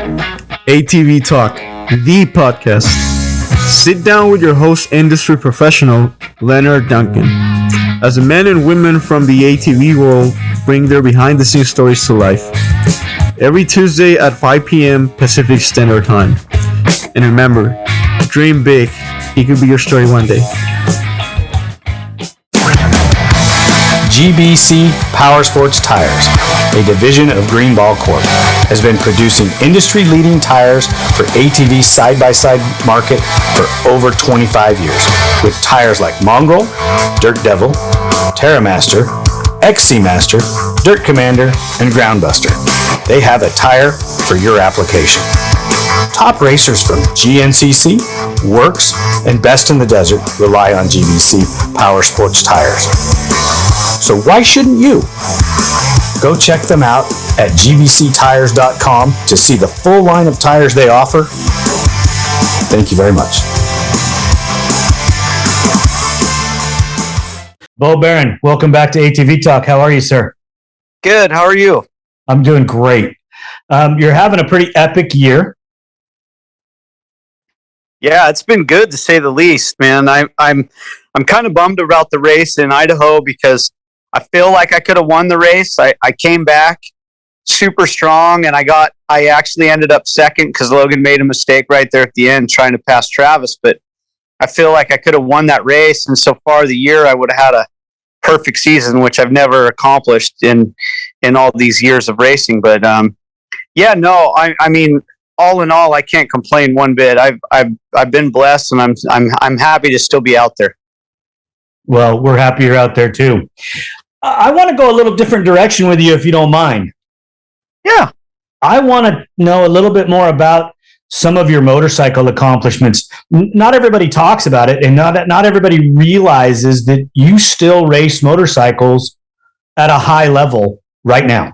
ATV-TALK, the podcast. Sit down with your host, industry professional, Leonard Duncan, as the men and women from the ATV world bring their behind-the-scenes stories to life. Every Tuesday at 5 p.m. Pacific Standard Time. And remember, dream big. It could be your story one day. GBC Powersports Tires, a division of Greenball Corp, has been producing industry-leading tires for ATV side-by-side market for over 25 years, with tires like Mongrel, Dirt Devil, TerraMaster, XC Master, Dirt Commander, and Groundbuster. They have a tire for your application. Top racers from GNCC, WORCS, and Best in the Desert rely on GBC Powersports Tires. So why shouldn't you? Go check them out at gbctires.com to see the full line of tires they offer. Thank you very much. Beau Baron, welcome back to ATV Talk. How are you, sir? Good. How are you? I'm doing great. You're having a pretty epic year. Yeah, it's been good to say the least, man. I'm kind of bummed about the race in Idaho because I feel like I could have won the race. I came back super strong, and I actually ended up second because Logan made a mistake right there at the end trying to pass Travis. But I feel like I could have won that race, and so far the year I would have had a perfect season, which I've never accomplished in all these years of racing. But yeah, no, I mean, all in all, I can't complain one bit. I've been blessed, and I'm happy to still be out there. Well, we're happy you're out there too. I want to go a little different direction with you, if you don't mind. Yeah. I want to know a little bit more about some of your motorcycle accomplishments. Not everybody talks about it, and not everybody realizes that you still race motorcycles at a high level right now.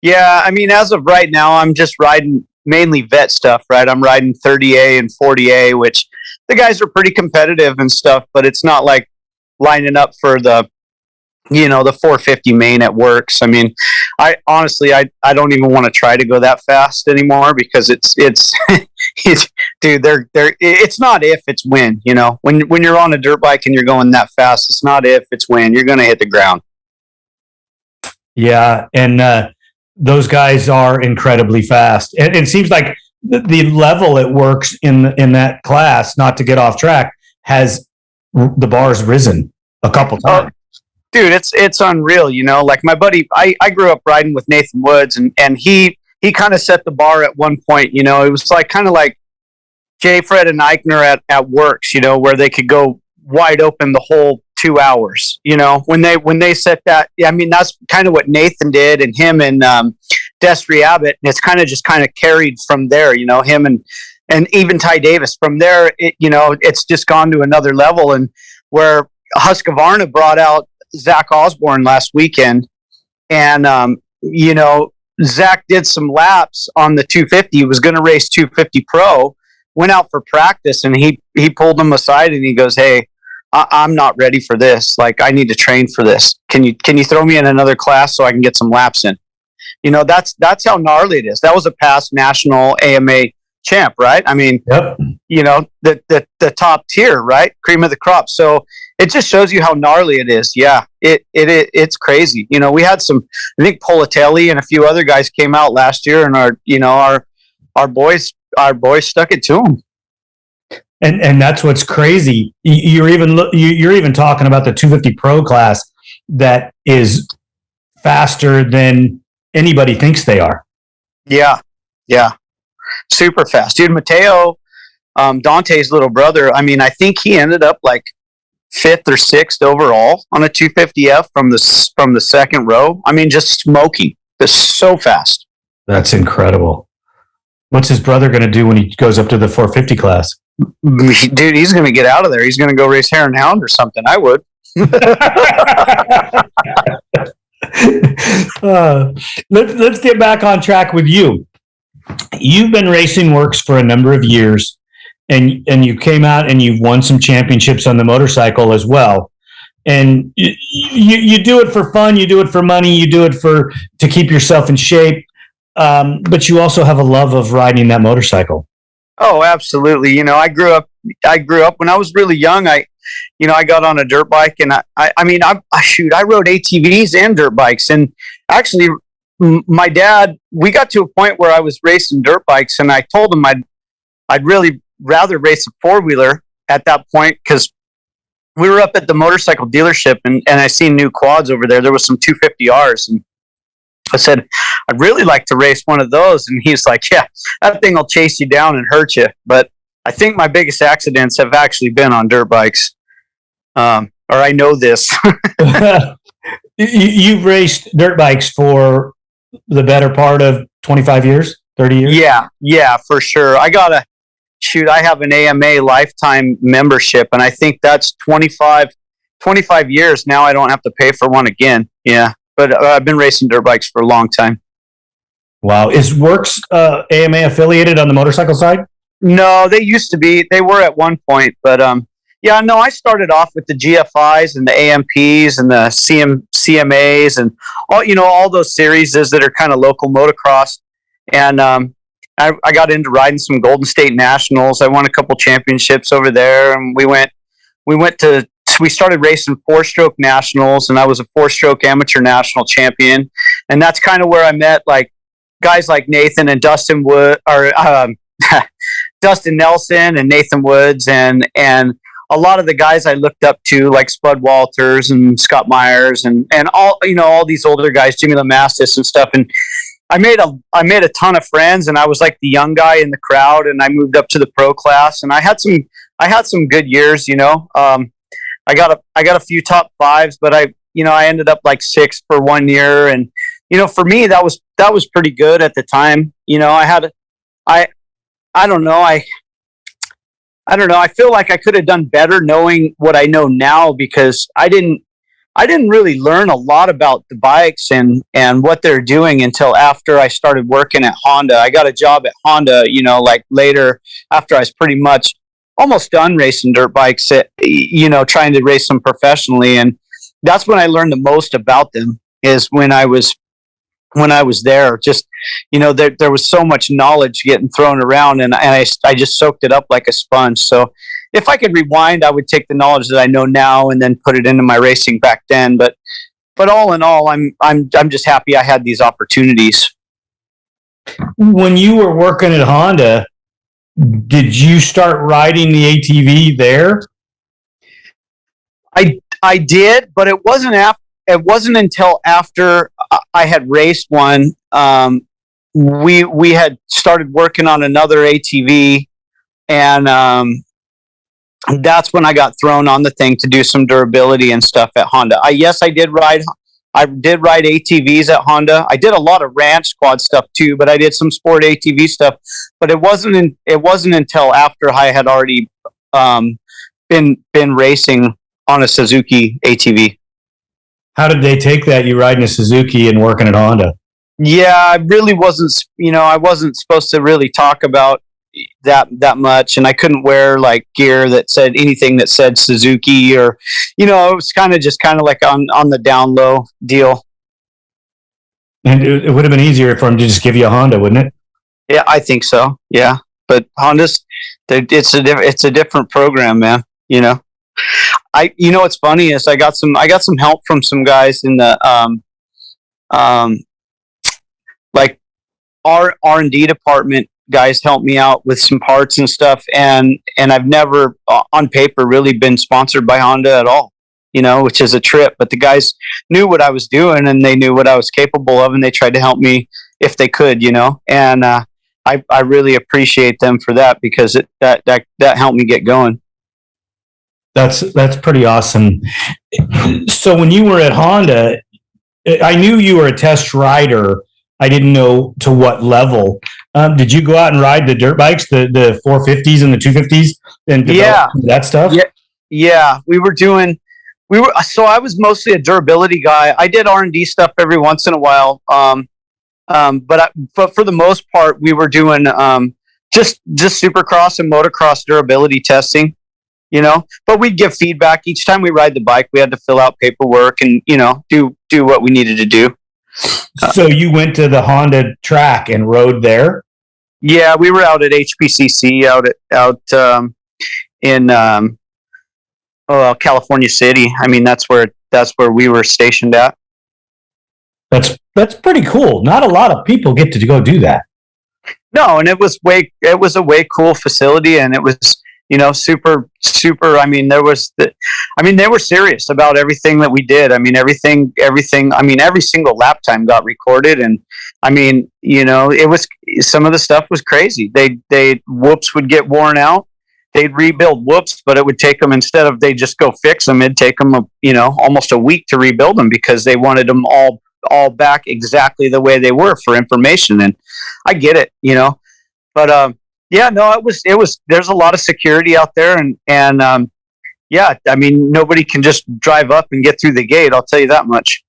Yeah, I mean, as of right now, I'm just riding mainly vet stuff, right? I'm riding 30A and 40A, which the guys are pretty competitive and stuff, but it's not like lining up for the 450 main at WORCS. I mean, I honestly don't even want to try to go that fast anymore because it's dude, it's not if, it's when, when you're on a dirt bike and you're going that fast, it's not if, it's when you're going to hit the ground. Yeah. And, those guys are incredibly fast. And it seems like the level it works in that class, not to get off track, has the bar's risen a couple times. Dude, it's unreal, like my buddy, I grew up riding with Nathan Woods, and he kind of set the bar at one point, it was like kind of like Jay, Fred, and Eichner at WORCS, where they could go wide open the whole 2 hours, when they set that. I mean, that's kind of what Nathan did, and him and Destry Abbott, and it's kind of carried from there, him and even Ty Davis. From there, it's just gone to another level. And where Husqvarna brought out Zach Osborne last weekend, and Zach did some laps on the 250. He was going to race 250 Pro, went out for practice, and he pulled him aside and he goes, "Hey, I'm not ready for this. Like, I need to train for this. Can you throw me in another class so I can get some laps in?" That's how gnarly it is. That was a past national AMA champ, right? I mean, yep. The top tier, right? Cream of the crop. So it just shows you how gnarly it is. Yeah, it's crazy. We had some, I think Politelli and a few other guys came out last year, and our boys stuck it to them. And that's what's crazy. You're even talking about the 250 Pro class that is faster than anybody thinks they are. Yeah, super fast, dude. Mateo, Dante's little brother. I mean, I think he ended up like 5th or 6th overall on a 250F from the second row. I mean, just smoking. Just so fast. That's incredible. What's his brother going to do when he goes up to the 450 class? Dude, he's going to get out of there. He's going to go race Hare and Hound or something. I would. Let's get back on track with you. You've been racing WORCS for a number of years, and you came out and you've won some championships on the motorcycle as well. And you do it for fun, you do it for money, you do it to keep yourself in shape. but you also have a love of riding that motorcycle. Oh, absolutely. You know, I grew up when I was really young. I got on a dirt bike, and I rode ATVs and dirt bikes. And actually, my dad, we got to a point where I was racing dirt bikes, and I told him I'd really rather race a four-wheeler at that point, because we were up at the motorcycle dealership, and I seen new quads over there. There was some 250Rs, and I said, I'd really like to race one of those. And he's like, yeah, that thing will chase you down and hurt you. But I think my biggest accidents have actually been on dirt bikes. Or I know this. You've raced dirt bikes for the better part of 25 years, 30 years? Yeah, for sure. I have an AMA lifetime membership, and I think that's 25 years. Now I don't have to pay for one again. Yeah. But I've been racing dirt bikes for a long time. Wow. Is WORCS AMA affiliated on the motorcycle side? No, they used to be. They were at one point. But I started off with the GFIs and the AMPs and the CMAs and all those series that are kind of local motocross. And I got into riding some Golden State Nationals. I won a couple championships over there, and we started racing four-stroke nationals, and I was a four-stroke amateur national champion. And that's kind of where I met like guys like Nathan and Dustin Dustin Nelson and Nathan Woods, and a lot of the guys I looked up to, like Spud Walters and Scott Myers and all these older guys, Jimmy Lamastis and stuff. And I made a ton of friends, and I was like the young guy in the crowd, and I moved up to the pro class, and I had some good years, I got a few top fives, but I ended up like sixth for 1 year. And, for me, that was pretty good at the time. I don't know. I feel like I could have done better knowing what I know now, because I didn't really learn a lot about the bikes and what they're doing until after I started working at Honda. I got a job at Honda, like later, after I was pretty much almost done racing dirt bikes, trying to race them professionally. And that's when I learned the most about them, is when I was there. Just, there was so much knowledge getting thrown around, and I just soaked it up like a sponge. So if I could rewind, I would take the knowledge that I know now and then put it into my racing back then. But all in all, I'm just happy I had these opportunities. When you were working at Honda, did you start riding the ATV there? I did, but it wasn't until after I had raced one. We had started working on another ATV, and that's when I got thrown on the thing to do some durability and stuff at Honda. I did ride ATVs at Honda. I did a lot of ranch squad stuff too, but I did some sport ATV stuff. But it wasn't until after I had already been racing on a Suzuki ATV. How did they take that, you riding a Suzuki and working at Honda? Yeah, I really wasn't. I wasn't supposed to really talk about that much, and I couldn't wear like gear that said anything that said Suzuki, or it was kind of like on the down low deal. And it would have been easier for them to just give you a Honda, wouldn't it? Yeah, I think so. Yeah, but Honda's it's a different program, man. What's funny is I got some help from some guys in the like our R&D department. Guys helped me out with some parts and stuff, and I've never on paper really been sponsored by Honda at all, which is a trip. But the guys knew what I was doing, and they knew what I was capable of, and they tried to help me if they could, and I really appreciate them for that, because that helped me get going. That's pretty awesome. So when you were at Honda, I knew you were a test rider. I didn't know to what level. Did you go out and ride the dirt bikes, the 450s and the 250s, and develop that stuff? Yeah. So I was mostly a durability guy. I did R&D stuff every once in a while. But for the most part, we were doing just supercross and motocross durability testing. But we'd give feedback each time we ride the bike. We had to fill out paperwork and do what we needed to do. So you went to the Honda track and rode there? Yeah, we were out at HPCC in California City. I mean, that's where we were stationed at. That's pretty cool. Not a lot of people get to go do that. No, and it was a way cool facility, and it was, super. I mean, they were serious about everything that we did. I mean, everything. I mean, every single lap time got recorded, and I mean, it was, some of the stuff was crazy. They whoops would get worn out. They'd rebuild whoops, but it would take them, instead of they just go fix them, it'd take them almost a week to rebuild them, because they wanted them all back exactly the way they were for information. And I get it, but yeah, no, it was there's a lot of security out there, and yeah, I mean, nobody can just drive up and get through the gate, I'll tell you that much.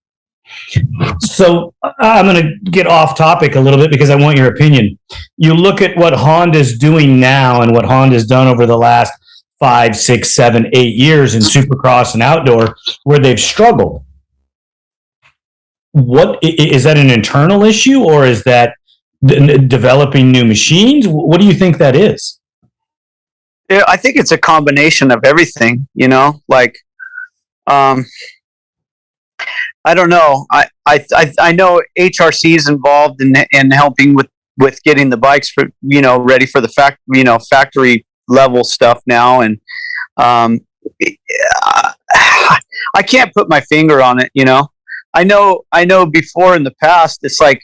So I'm going to get off topic a little bit because I want your opinion. You look at what Honda's doing now and what Honda's done over the last 5, 6, 7, 8 years in Supercross and outdoor, where they've struggled. What is that, an internal issue, or is that developing new machines? What do you think that is? Yeah, I think it's a combination of everything, like, I don't know. I know HRC is involved in helping with getting the bikes for, ready for the factory level stuff now. And, I can't put my finger on it, I know before in the past, it's like,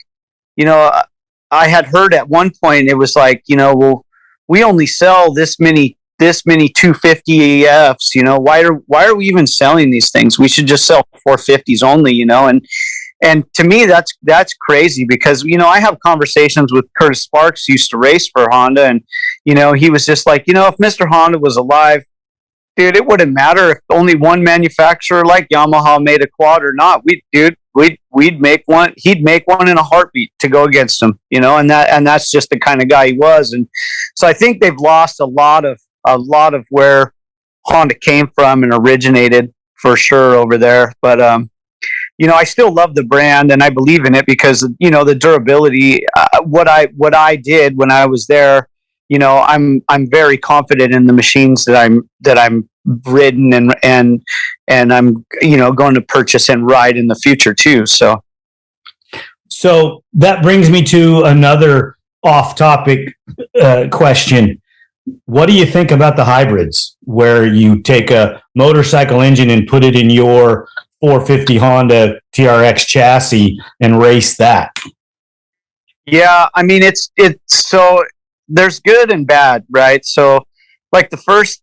I had heard at one point, it was like, well, we only sell this many 250 AFs, why are we even selling these things? We should just sell 450s only, and to me, that's crazy, because, I have conversations with Curtis Sparks, who used to race for Honda, and, he was just like, if Mr. Honda was alive, dude, it wouldn't matter if only one manufacturer like Yamaha made a quad or not. We'd make one. He'd make one in a heartbeat to go against him, and that's just the kind of guy he was. And so I think they've lost a lot of where Honda came from and originated, for sure, over there. But I still love the brand, and I believe in it because the durability. What I did when I was there, I'm very confident in the machines that I'm ridden and I'm going to purchase and ride in the future too. So that brings me to another off-topic question. What do you think about the hybrids, where you take a motorcycle engine and put it in your 450 Honda TRX chassis and race that? Yeah, I mean, it's so there's good and bad, right? So, like the first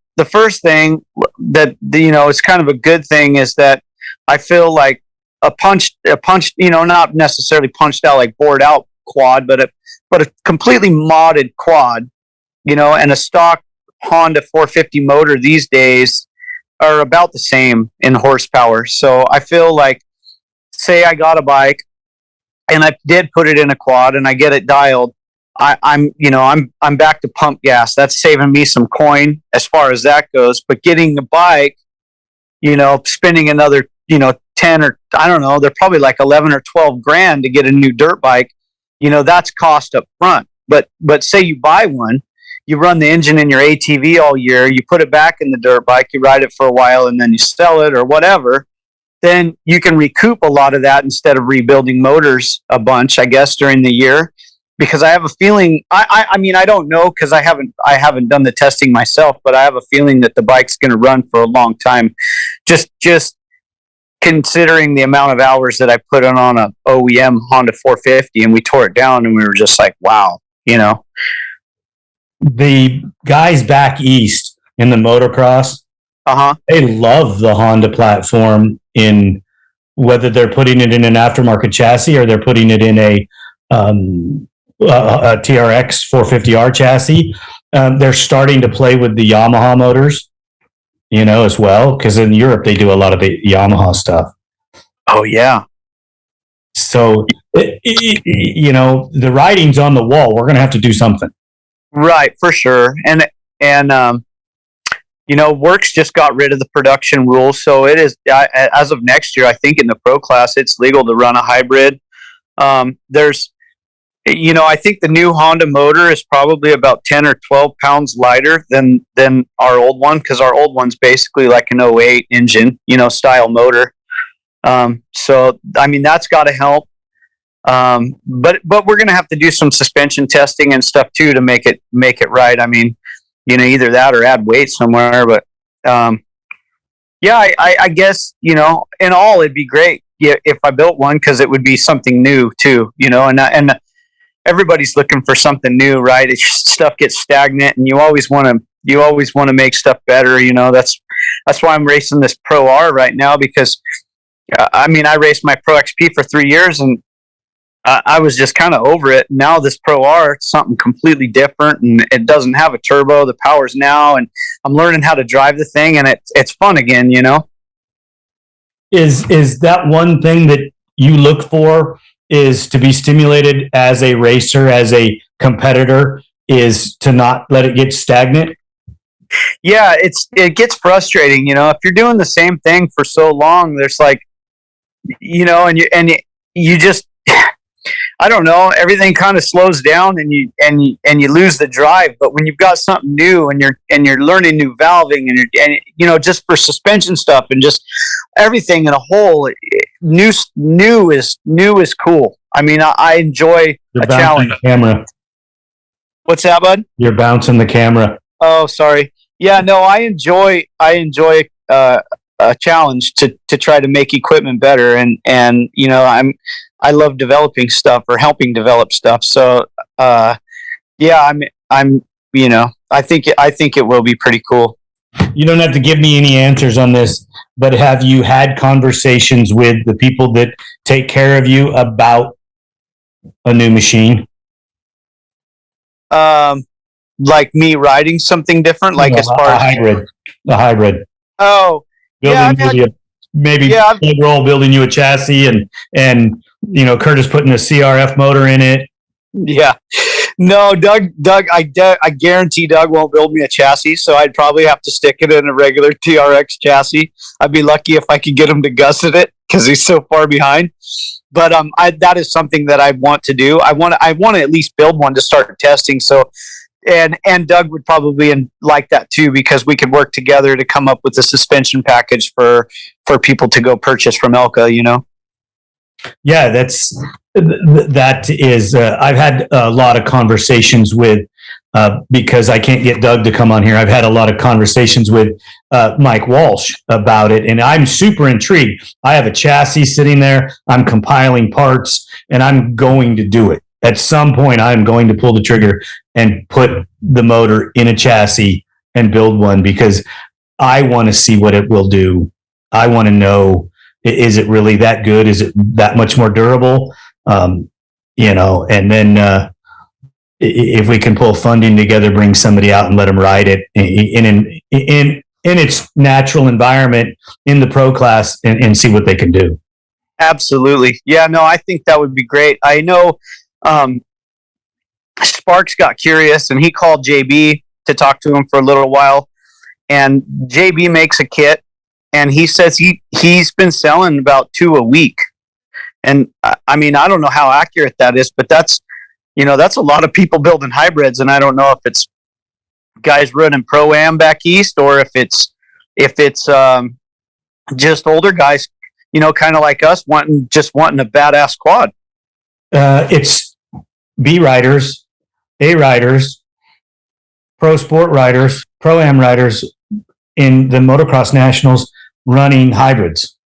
thing that is kind of a good thing is that I feel like a punched, not necessarily punched out, like bored out quad, but a completely modded quad, and a stock Honda 450 motor these days are about the same in horsepower. So I feel like, say I got a bike and I did put it in a quad and I get it dialed, I'm back to pump gas. That's saving me some coin as far as that goes. But getting the bike, spending another, 10 or I don't know, they're probably like 11 or 12 grand to get a new dirt bike. That's cost up front. But say you buy one, you run the engine in your ATV all year, you put it back in the dirt bike, you ride it for a while, and then you sell it or whatever. Then you can recoup a lot of that instead of rebuilding motors a bunch, I guess, during the year. Because I have a feeling, I mean, I don't know, because I haven't done the testing myself, but I have a feeling that the bike's going to run for a long time. Just considering the amount of hours that I put on a OEM Honda 450, and we tore it down, and we were just like, wow, The guys back east in the motocross, they love the Honda platform, in whether they're putting it in an aftermarket chassis or they're putting it in a TRX 450R chassis. They're starting to play with the Yamaha motors, as well, because in Europe they do a lot of Yamaha stuff. Oh yeah. So the writing's on the wall. We're going to have to do something. Right, for sure. And WORCS just got rid of the production rules, so it is, as of next year, I think in the pro class it's legal to run a hybrid. There's, I think the new Honda motor is probably about 10 or 12 pounds lighter than our old one, because our old one's basically like an '08 engine, style motor. So I mean, that's got to help. But we're gonna have to do some suspension testing and stuff too to make it right. I mean, either that or add weight somewhere. But yeah, I guess in all it'd be great if I built one, because it would be something new too. And everybody's looking for something new, right? Stuff gets stagnant, and you always want to make stuff better. That's why I'm racing this Pro R right now, because I raced my Pro XP for 3 years, and I was just kind of over it. Now this Pro R, it's something completely different, and it doesn't have a turbo. The power's now, and I'm learning how to drive the thing, and it's fun again. Is that one thing that you look for, is to be stimulated as a racer, as a competitor, is to not let it get stagnant? Yeah, it gets frustrating, if you're doing the same thing for so long. There's like, and you just, I don't know, everything kind of slows down, and you lose the drive. But when you've got something new, and you're learning new valving, and just for suspension stuff and just everything in a whole, new is cool. I mean, I enjoy a challenge. The camera. What's that, bud? You're bouncing the camera. Oh, sorry. Yeah, no, I enjoy a challenge to try to make equipment better, and I love developing stuff or helping develop stuff. So yeah, I think it will be pretty cool. You don't have to give me any answers on this, but have you had conversations with the people that take care of you about a new machine? Like me riding something different, like as far as a hybrid. Oh, building building you a chassis, and Curtis putting a CRF motor in it. Yeah. No, Doug, I guarantee Doug won't build me a chassis, so I'd probably have to stick it in a regular TRX chassis. I'd be lucky if I could get him to gusset it, because he's so far behind. But that is something that I want to do. I want to at least build one to start testing. So, and Doug would probably like that too, because we could work together to come up with a suspension package for people to go purchase from Elka. Yeah, that is. I've had a lot of conversations with, because I can't get Doug to come on here. I've had a lot of conversations with Mike Walsh about it, and I'm super intrigued. I have a chassis sitting there. I'm compiling parts, and I'm going to do it. At some point, I'm going to pull the trigger and put the motor in a chassis and build one, because I want to see what it will do. I want to know, is it really that good? Is it that much more durable? And then if we can pull funding together, bring somebody out and let them ride it in its natural environment in the pro class, and see what they can do. Absolutely. Yeah, no, I think that would be great. I know Sparks got curious, and he called JB to talk to him for a little while, and JB makes a kit, and he says he's been selling about 2 a week. And I mean, I don't know how accurate that is, but that's a lot of people building hybrids. And I don't know if it's guys running Pro-Am back east, or if it's just older guys, kind of like us wanting a badass quad. It's B riders, A riders, pro sport riders, Pro-Am riders in the motocross nationals running hybrids.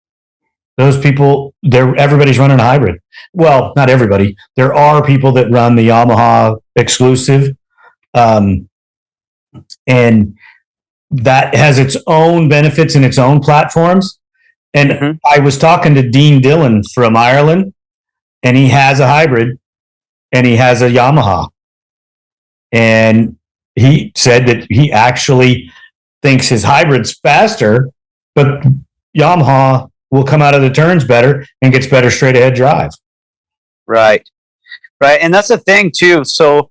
Those people, everybody's running a hybrid. Well, not everybody. There are people that run the Yamaha exclusive, and that has its own benefits and its own platforms. And I was talking to Dean Dillon from Ireland, and he has a hybrid, and he has a Yamaha. And he said that he actually thinks his hybrid's faster, but Yamaha will come out of the turns better and gets better straight ahead drive. Right. And that's the thing too. So,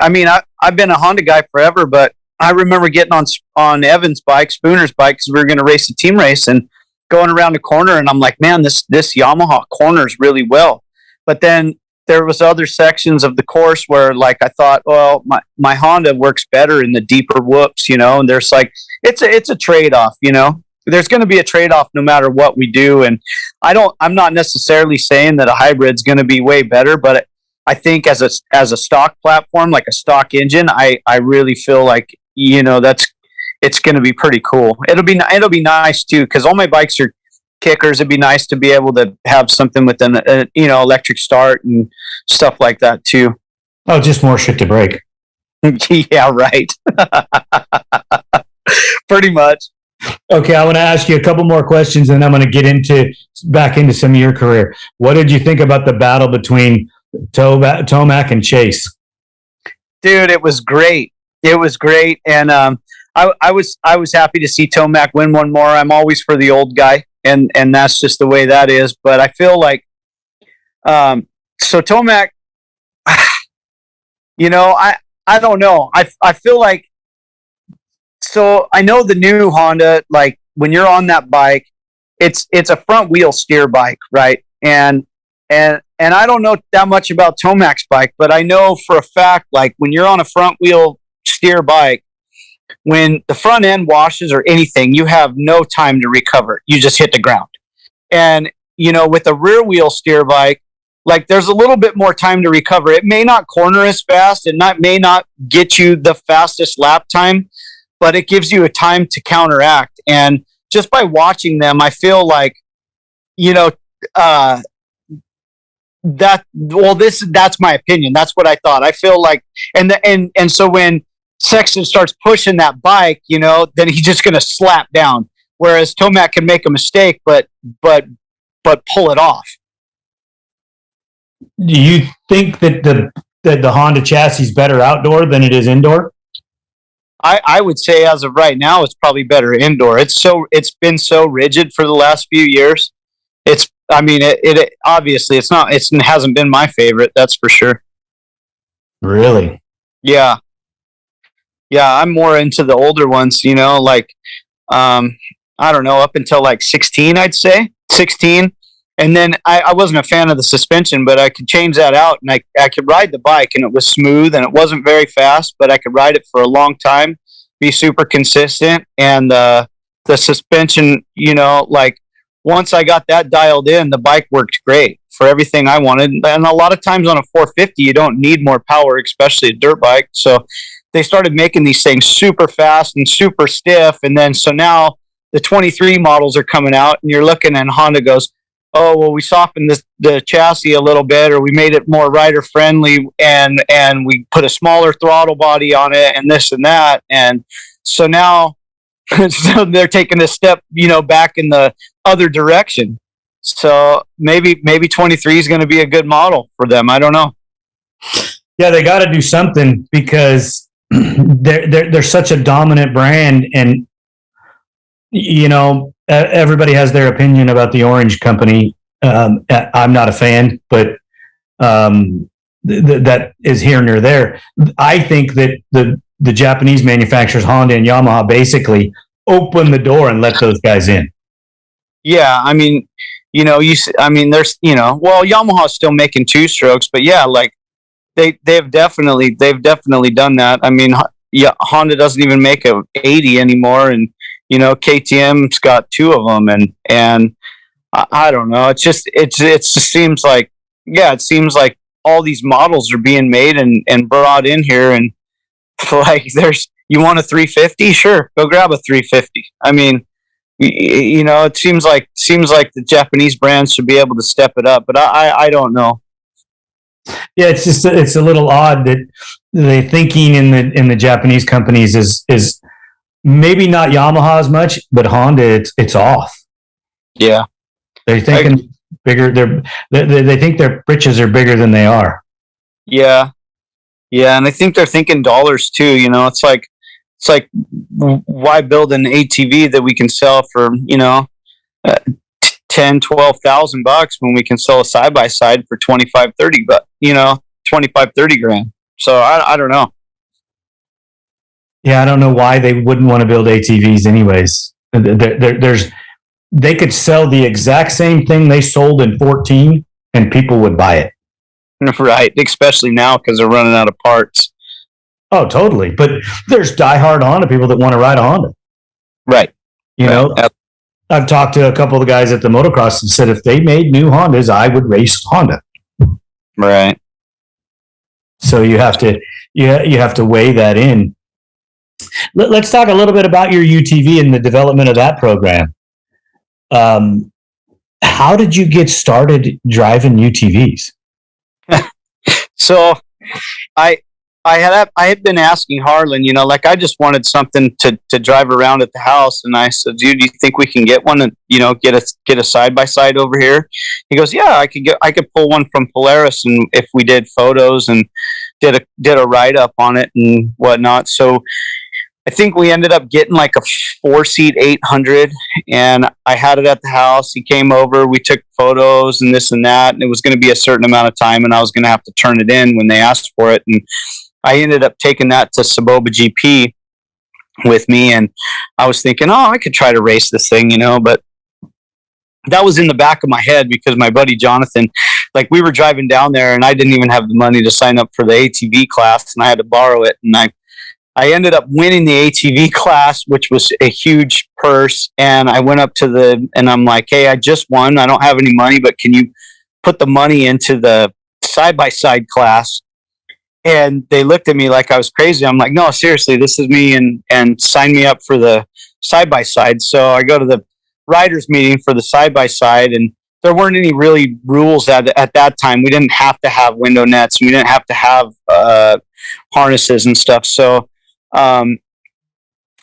I mean, I've been a Honda guy forever, but I remember getting on Evan's bike, Spooner's bike, because we were going to race a team race, and going around the corner, and I'm like, man, this Yamaha corners really well. But then there was other sections of the course where like I thought, well, my Honda works better in the deeper whoops, you know, and there's like, it's a trade-off, you know, there's going to be a trade-off no matter what we do. And I'm not necessarily saying that a hybrid's going to be way better, but I think as a stock platform, like a stock engine, I really feel like, you know, it's going to be pretty cool. It'll be nice too, because all my bikes are kickers. It'd be nice to be able to have something with an you know, electric start and stuff like that too. Oh, just more shit to break. Yeah, right. Pretty much. Okay, I want to ask you a couple more questions, and I'm going to get back into some of your career. What did you think about the battle between Tomac and Chase? Dude, it was great. It was great, and I was happy to see Tomac win one more. I'm always for the old guy, and that's just the way that is. But I feel like, so Tomac, you know, I don't know. I feel like, so I know the new Honda, like when you're on that bike, it's a front wheel steer bike, right? And I don't know that much about Tomac's bike, but I know for a fact, like when you're on a front wheel steer bike, when the front end washes or anything, you have no time to recover. You just hit the ground. And, you know, with a rear wheel steer bike, like there's a little bit more time to recover. It may not corner as fast and may not get you the fastest lap time, but it gives you a time to counteract. And just by watching them, I feel like, you know, that's my opinion. That's what I thought. I feel like, and so when Sexton starts pushing that bike, you know, then he's just going to slap down. Whereas Tomac can make a mistake, but pull it off. Do you think that the Honda chassis is better outdoor than it is indoor? I would say as of right now, it's probably better indoor. It's been so rigid for the last few years. It obviously it hasn't been my favorite. That's for sure. Really? Yeah. Yeah. I'm more into the older ones, you know, like, I don't know, up until like 16, I'd say 16. And then I wasn't a fan of the suspension, but I could change that out and I could ride the bike and it was smooth and it wasn't very fast, but I could ride it for a long time, be super consistent. And the suspension, you know, like once I got that dialed in, the bike worked great for everything I wanted. And a lot of times on a 450, you don't need more power, especially a dirt bike. So they started making these things super fast and super stiff. And then so now the 23 models are coming out and you're looking and Honda goes, oh, well, we softened the chassis a little bit, or we made it more rider friendly, and we put a smaller throttle body on it, and this and that, and so now so they're taking a step, you know, back in the other direction. So maybe 23 is going to be a good model for them. I don't know. Yeah, they got to do something because they're such a dominant brand, and you know, everybody has their opinion about the Orange Company. I'm not a fan, but that is here nor there. I think that the Japanese manufacturers, Honda and Yamaha, basically open the door and let those guys in. Yeah, I mean, you know, there's, you know, well, Yamaha's still making two strokes, but yeah, like they've definitely done that. I mean, yeah, Honda doesn't even make a 80 anymore, and you know, KTM's got two of them, and I don't know. It just seems like, yeah, it seems like all these models are being made and brought in here, and like you want a 350? Sure, go grab a 350. I mean, you know, it seems like the Japanese brands should be able to step it up, but I don't know. Yeah, it's a little odd that the thinking in the Japanese companies is maybe not Yamaha as much, but Honda, it's off. Yeah, they're thinking bigger. They think their britches are bigger than they are. Yeah, and I think they're thinking dollars too. You know, it's like why build an ATV that we can sell for, you know, $10,000-$12,000 when we can sell a side by side for 25-30, but you know, 25-30 grand. So I don't know. Yeah, I don't know why they wouldn't want to build ATVs anyways. They could sell the exact same thing they sold in 14 and people would buy it. Right, especially now because they're running out of parts. Oh, totally. But there's diehard Honda people that want to ride a Honda. Right. You know, I've talked to a couple of the guys at the motocross and said if they made new Hondas, I would race Honda. Right. So you have to weigh that in. Let's talk a little bit about your UTV and the development of that program. How did you get started driving UTVs? So I had been asking Harlan, you know, like I just wanted something to drive around at the house, and I said, dude, do you think we can get one and, you know, get a side by side over here? He goes, yeah, I could pull one from Polaris, and if we did photos and did a write up on it and whatnot. So I think we ended up getting like a 4-seat 800, and I had it at the house. He came over, we took photos and this and that, and it was going to be a certain amount of time, and I was going to have to turn it in when they asked for it. And I ended up taking that to Saboba GP with me, and I was thinking, oh, I could try to race this thing, you know, but that was in the back of my head because my buddy Jonathan, like we were driving down there and I didn't even have the money to sign up for the ATV class, and I had to borrow it, and I ended up winning the ATV class, which was a huge purse. And I went up to and I'm like, hey, I just won. I don't have any money, but can you put the money into the side-by-side class? And they looked at me like I was crazy. I'm like, no, seriously, this is me, and sign me up for the side-by-side. So I go to the riders meeting for the side-by-side, and there weren't any really rules at that time. We didn't have to have window nets. We didn't have to have harnesses and stuff. So I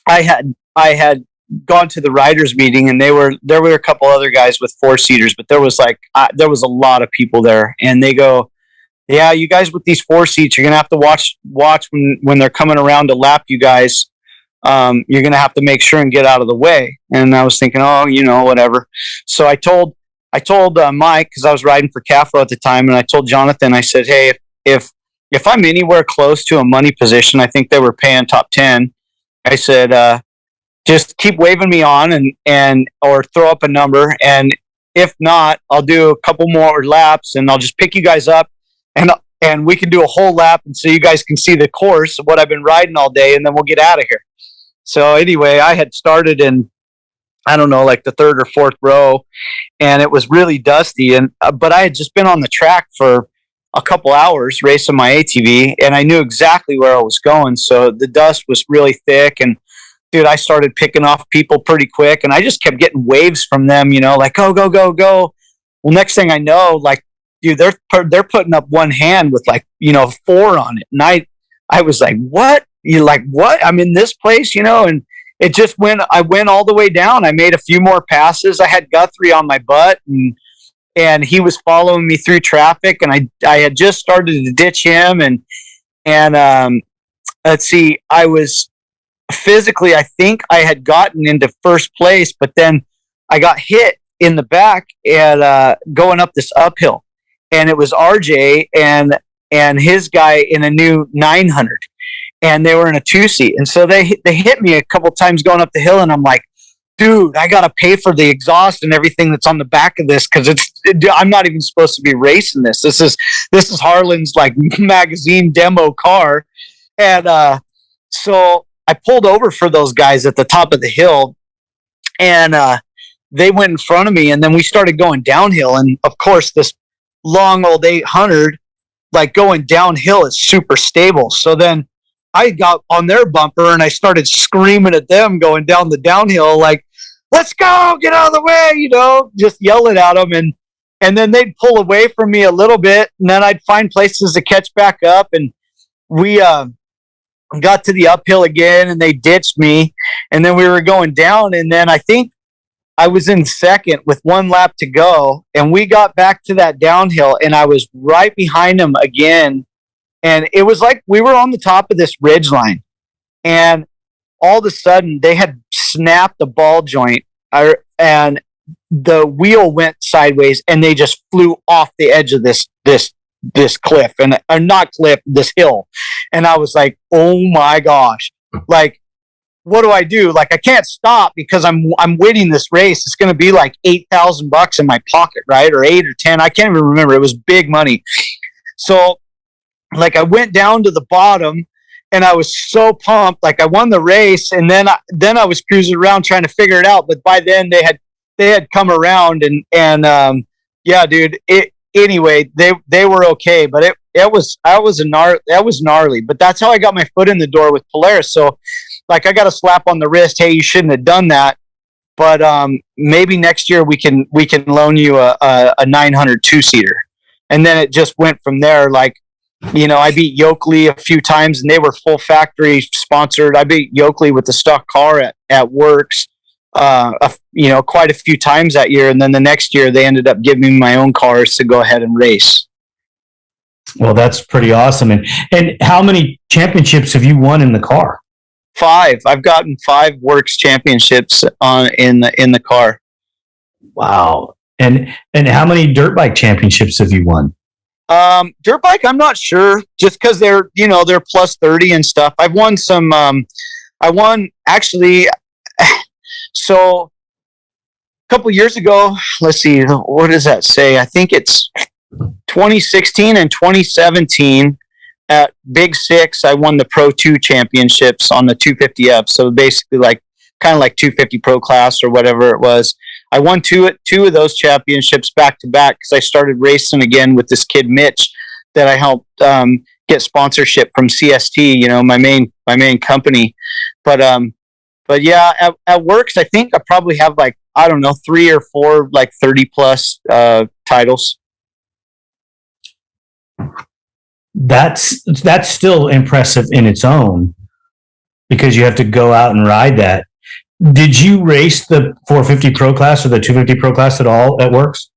had gone to the riders meeting, and there were a couple other guys with 4-seaters, but there was a lot of people there, and they go, yeah, you guys with these 4 seats, you're going to have to watch when they're coming around to lap you guys. You're going to have to make sure and get out of the way. And I was thinking, oh, you know, whatever. So I told Mike, cause I was riding for CAFRO at the time. And I told Jonathan, I said, hey, if I'm anywhere close to a money position, I think they were paying top 10. I said, just keep waving me on or throw up a number. And if not, I'll do a couple more laps and I'll just pick you guys up and we can do a whole lap. And so you guys can see the course of what I've been riding all day, and then we'll get out of here. So anyway, I had started in, I don't know, like the 3rd or 4th row, and it was really dusty. But I had just been on the track for a couple hours racing my ATV, and I knew exactly where I was going. So the dust was really thick, and dude, I started picking off people pretty quick, and I just kept getting waves from them, you know, like, go, go, go, go. Well, next thing I know, like, dude, they're putting up one hand with like, you know, 4 on it. And I was like, what? You like, what? I'm in this place, you know? And it just I went all the way down. I made a few more passes. I had Guthrie on my butt, and he was following me through traffic, and I had just started to ditch him. And let's see, I was physically, I think I had gotten into first place, but then I got hit in the back at going up this uphill. And it was RJ and his guy in a new 900, and they were in a 2-seat. And so they hit me a couple times going up the hill, and I'm like, dude, I got to pay for the exhaust and everything that's on the back of this, because I'm not even supposed to be racing this. This is Harlan's like magazine demo car. And so I pulled over for those guys at the top of the hill, and they went in front of me, and then we started going downhill. And of course, this long old 800, like going downhill, is super stable. So then I got on their bumper and I started screaming at them going down the downhill, like, let's go, get out of the way, you know, just yelling at them. And then they'd pull away from me a little bit, and then I'd find places to catch back up. And we got to the uphill again, and they ditched me. And then we were going down, and then I think I was in second with 1 lap to go, and we got back to that downhill, and I was right behind them again. And it was like we were on the top of this ridge line, and all of a sudden they had snapped the ball joint, and the wheel went sideways, and they just flew off the edge of this cliff, or not cliff, this hill. And I was like, oh my gosh, like, what do I do? Like, I can't stop because I'm winning this race. It's going to be like $8,000 in my pocket, right? Or 8 or 10. I can't even remember. It was big money. So like I went down to the bottom and I was so pumped. Like I won the race, and then I was cruising around trying to figure it out. But by then they had come around, and yeah, dude. Anyway, they were okay, but that was gnarly. But that's how I got my foot in the door with Polaris. So like I got a slap on the wrist. Hey, you shouldn't have done that. But maybe next year we can loan you a 900 two-seater. And then it just went from there. Like, you know, I beat Yoakley a few times, and they were full factory sponsored. I beat Yoakley with the stock car at WORCS, you know, quite a few times that year. And then the next year they ended up giving me my own cars to go ahead and race. Well, that's pretty awesome. And how many championships have you won in the car? 5. I've gotten 5 WORCS championships in the car. Wow. And how many dirt bike championships have you won? Dirt bike, I'm not sure, just because they're plus 30 and stuff. I've won some. I won actually. So a couple years ago, let's see, what does that say? I think it's 2016 and 2017 at Big Six. I won the Pro 2 championships on the 250F. So basically, kind of like 250 Pro class or whatever it was. I won two of those championships back to back because I started racing again with this kid Mitch that I helped get sponsorship from CST. You know, my main company. But yeah, at WORCS, I think I probably have 3 or 4 30 plus titles. That's still impressive in its own, because you have to go out and ride that. Did you race the 450 Pro class or the 250 Pro class at all at WORCS?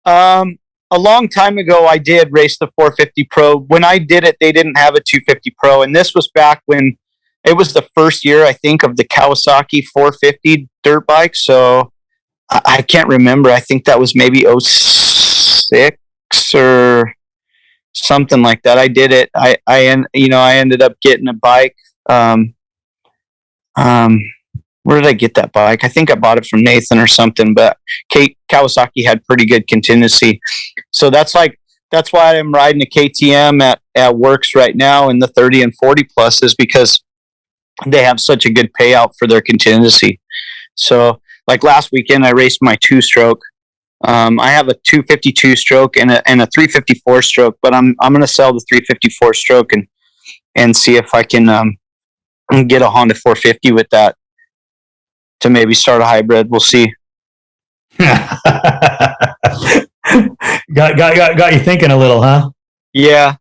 A long time ago, I did race the 450 Pro. When I did it, they didn't have a 250 Pro, and this was back when it was the first year, I think, of the Kawasaki 450 dirt bike. So I can't remember. I think that was maybe 06 or something like that. I did it. I ended up getting a bike. Where did I get that bike? I think I bought it from Nathan or something, but Kawasaki had pretty good contingency. So that's why I'm riding a KTM at WORCS right now in the 30 and 40 plus, is because they have such a good payout for their contingency. So like last weekend, I raced my 2-stroke. I have a 252 stroke and a 354 stroke, but I'm going to sell the 354 stroke and see if I can get a Honda 450 with that to maybe start a hybrid. We'll see. got you thinking a little, huh? Yeah,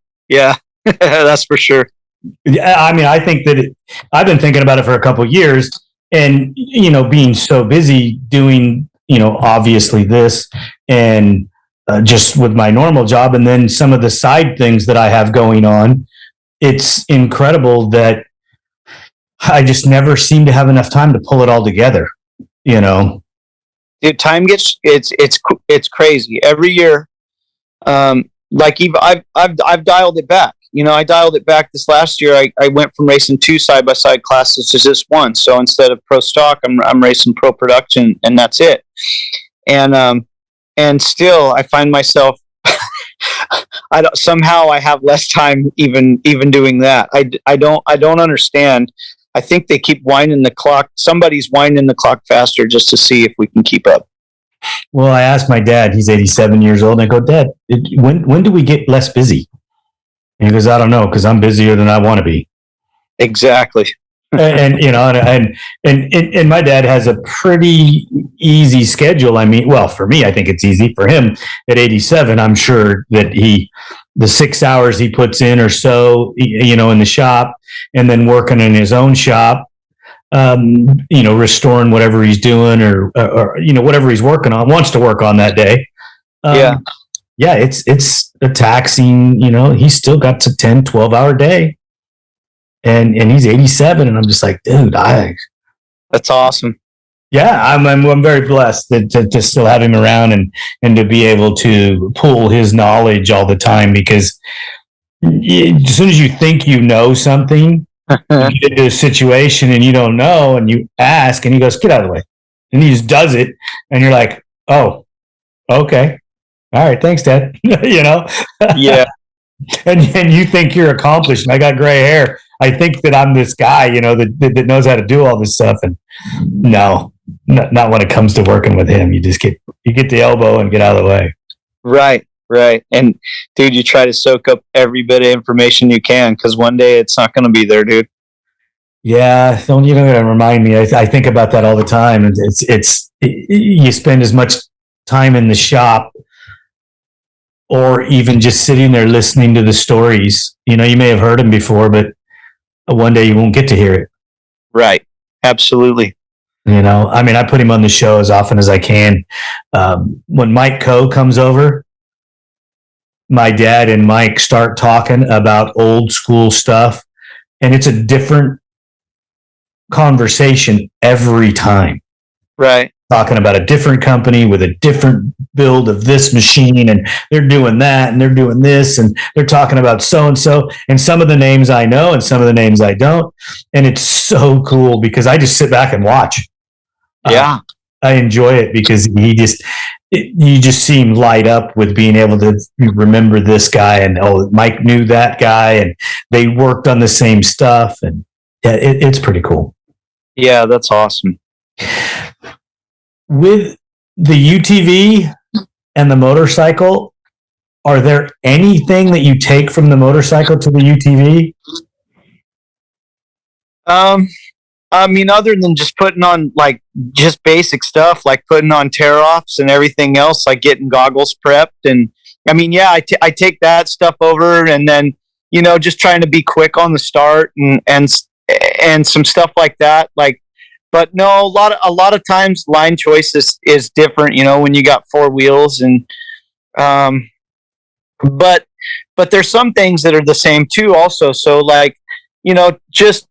that's for sure. I mean, I think that I've been thinking about it for a couple of years, and being so busy doing obviously this and just with my normal job, and then some of the side things that I have going on, it's incredible that I just never seem to have enough time to pull it all together. Dude, time gets it's crazy every year. I've dialed it back. I dialed it back this last year. I went from racing 2 side-by-side classes to just 1. So instead of pro stock, I'm racing pro production, and that's it. And still I find myself somehow I have less time even doing that. I don't understand. I think they keep winding the clock. Somebody's winding the clock faster just to see if we can keep up. Well, I asked my dad, he's 87 years old, and I go, Dad, when do we get less busy? And he goes, I don't know, because I'm busier than I want to be. Exactly. and my dad has a pretty easy schedule. I mean, well, for me, I think it's easy. For him at 87, I'm sure that the 6 hours he puts in or so, in the shop, and then working in his own shop, restoring whatever he's doing or whatever he's working on, wants to work on that day. Yeah, it's a taxing, he's still got to 10, 12-hour day. And he's 87, and I'm just like, dude, that's awesome. Yeah, I'm very blessed to still have him around and to be able to pull his knowledge all the time, because as soon as you think you know something, you get into a situation and you don't know, and you ask, and he goes, get out of the way. And he just does it, and you're like, oh, okay. All right, thanks, Dad. Yeah. and you think you're accomplished, and I got gray hair. I think that I'm this guy, you know, that knows how to do all this stuff. And no, not when it comes to working with him. You get the elbow and get out of the way. Right. And dude, you try to soak up every bit of information you can, because one day it's not going to be there, dude. Yeah, don't even remind me. I think about that all the time. And you spend as much time in the shop or even just sitting there listening to the stories. You know, you may have heard them before, but one day you won't get to hear it. Right. Absolutely. You know, I mean, I put him on the show as often as I can. When Mike Coe comes over, my dad and Mike start talking about old school stuff, and it's a different conversation every time. Right. Talking about a different company with a different build of this machine, and they're doing that, and they're doing this, and they're talking about so-and-so, and some of the names I know and some of the names I don't. And it's so cool because I just sit back and watch. Yeah. I enjoy it because you just see him light up with being able to remember this guy, and Mike knew that guy, and they worked on the same stuff, and yeah, it's pretty cool. Yeah, that's awesome. With the UTV and the motorcycle, are there anything that you take from the motorcycle to the UTV? I mean, other than just putting on like just basic stuff, like putting on tear-offs and everything else, like getting goggles prepped. And I mean, yeah, I take that stuff over, and then, you know, just trying to be quick on the start and some stuff like that. Like, but no, a lot of times line choice is different, you know, when you got four wheels, and but there's some things that are the same too also. So like, you know, just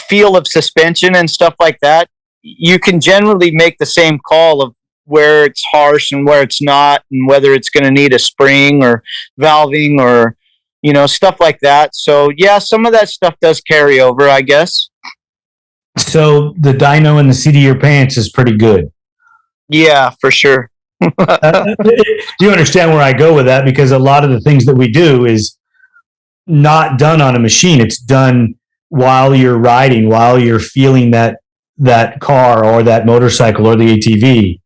feel of suspension and stuff like that, you can generally make the same call of where it's harsh and where it's not, and whether it's going to need a spring or valving or, you know, stuff like that. So yeah, some of that stuff does carry over, I guess. So the dyno in the seat of your pants is pretty good. Yeah, for sure. You understand where I go with that, because a lot of the things that we do is not done on a machine. It's done while you're riding, while you're feeling that car or that motorcycle or the ATV.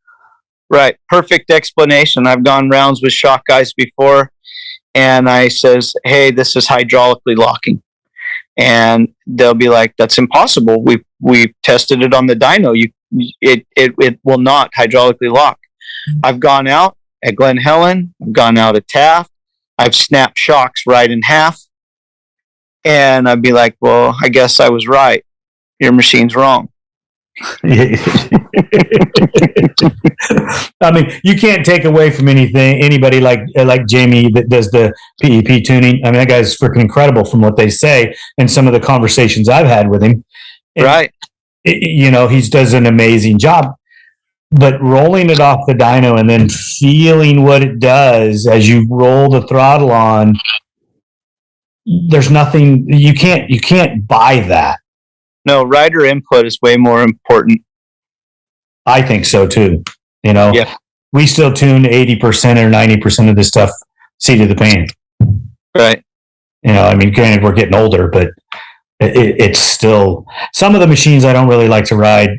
Right. Perfect explanation. I've gone rounds with shock guys before, and I says, hey, this is hydraulically locking. And they'll be like, that's impossible. We've tested it on the dyno. It will not hydraulically lock. I've gone out at Glen Helen. I've gone out at Taft. I've snapped shocks right in half. And I'd be like, well, I guess I was right. Your machine's wrong. I mean, you can't take away from anybody like Jamie that does the PEP tuning. I mean, that guy's freaking incredible from what they say and some of the conversations I've had with him. And, right. You know, he does an amazing job. But rolling it off the dyno and then feeling what it does as you roll the throttle on, there's nothing, you can't buy that. No, rider input is way more important. I think so too. You know, yeah. We still tune 80% or 90% of this stuff seat of the pants. Right. You know, I mean, granted, we're getting older, but it's still, some of the machines I don't really like to ride,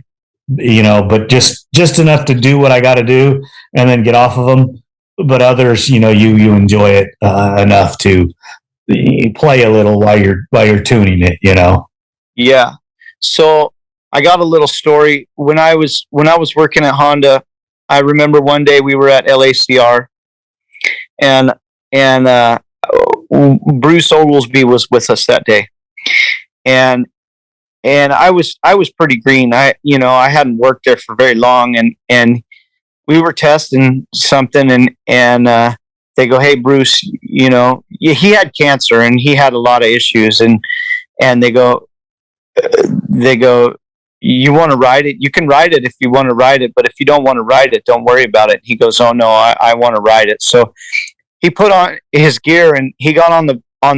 you know, but just enough to do what I got to do and then get off of them. But others, you know, you enjoy it enough to play a little while you're tuning it, you know. Yeah. So I got a little story. When I was working at Honda, I remember one day we were at LACR, and Bruce Oglesby was with us that day, and I was pretty green. I hadn't worked there for very long, and we were testing something, and they go, hey Bruce, you know, he had cancer and he had a lot of issues, and they go, you want to ride it? You can ride it if you want to ride it, but if you don't want to ride it, don't worry about it. He goes, oh no, I want to ride it. So he put on his gear and he got on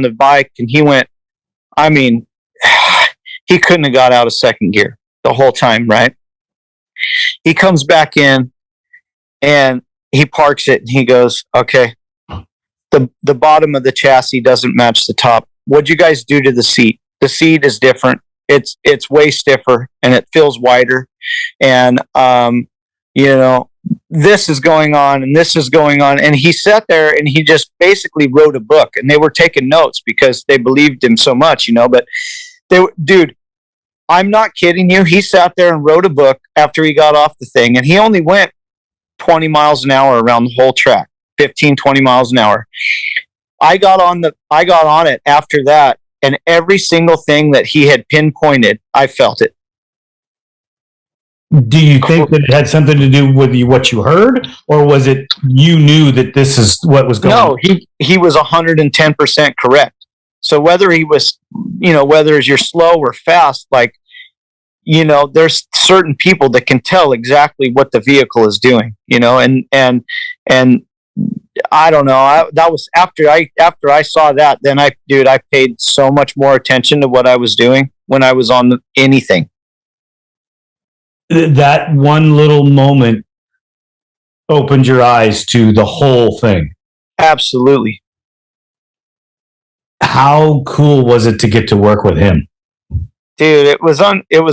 the bike, and he went, I mean, he couldn't have got out of second gear the whole time, right? He comes back in and he parks it and he goes, okay, the bottom of the chassis doesn't match the top. What'd you guys do to the seat? The seat is different. It's way stiffer and it feels wider. And this is going on and this is going on. And he sat there and he just basically wrote a book, and they were taking notes because they believed him so much, but dude, I'm not kidding you. He sat there and wrote a book after he got off the thing, and he only went 20 miles an hour around the whole track, 15, 20 miles an hour. I got on it after that, and every single thing that he had pinpointed, I felt it. Do you think that it had something to do with what you heard, or was it you knew that this is what was going on? No, he was 110% correct. So whether he was, whether you're slow or fast, there's certain people that can tell exactly what the vehicle is doing, and I don't know. That was after I saw that. Then I paid so much more attention to what I was doing when I was on anything. That one little moment opened your eyes to the whole thing. Absolutely. How cool was it to get to work with him? Dude, it was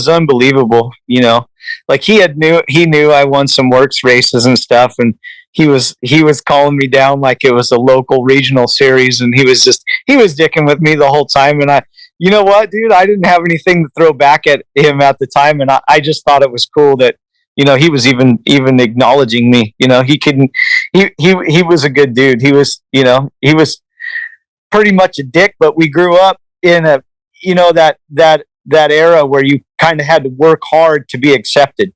unbelievable. He knew I won some WORCS races and stuff, and he was calling me down like it was a local regional series, and he was dicking with me the whole time. And you know what, dude, I didn't have anything to throw back at him at the time, and I just thought it was cool that he was even acknowledging me. He was a good dude. He was pretty much a dick, but we grew up in a that era where you kind of had to work hard to be accepted,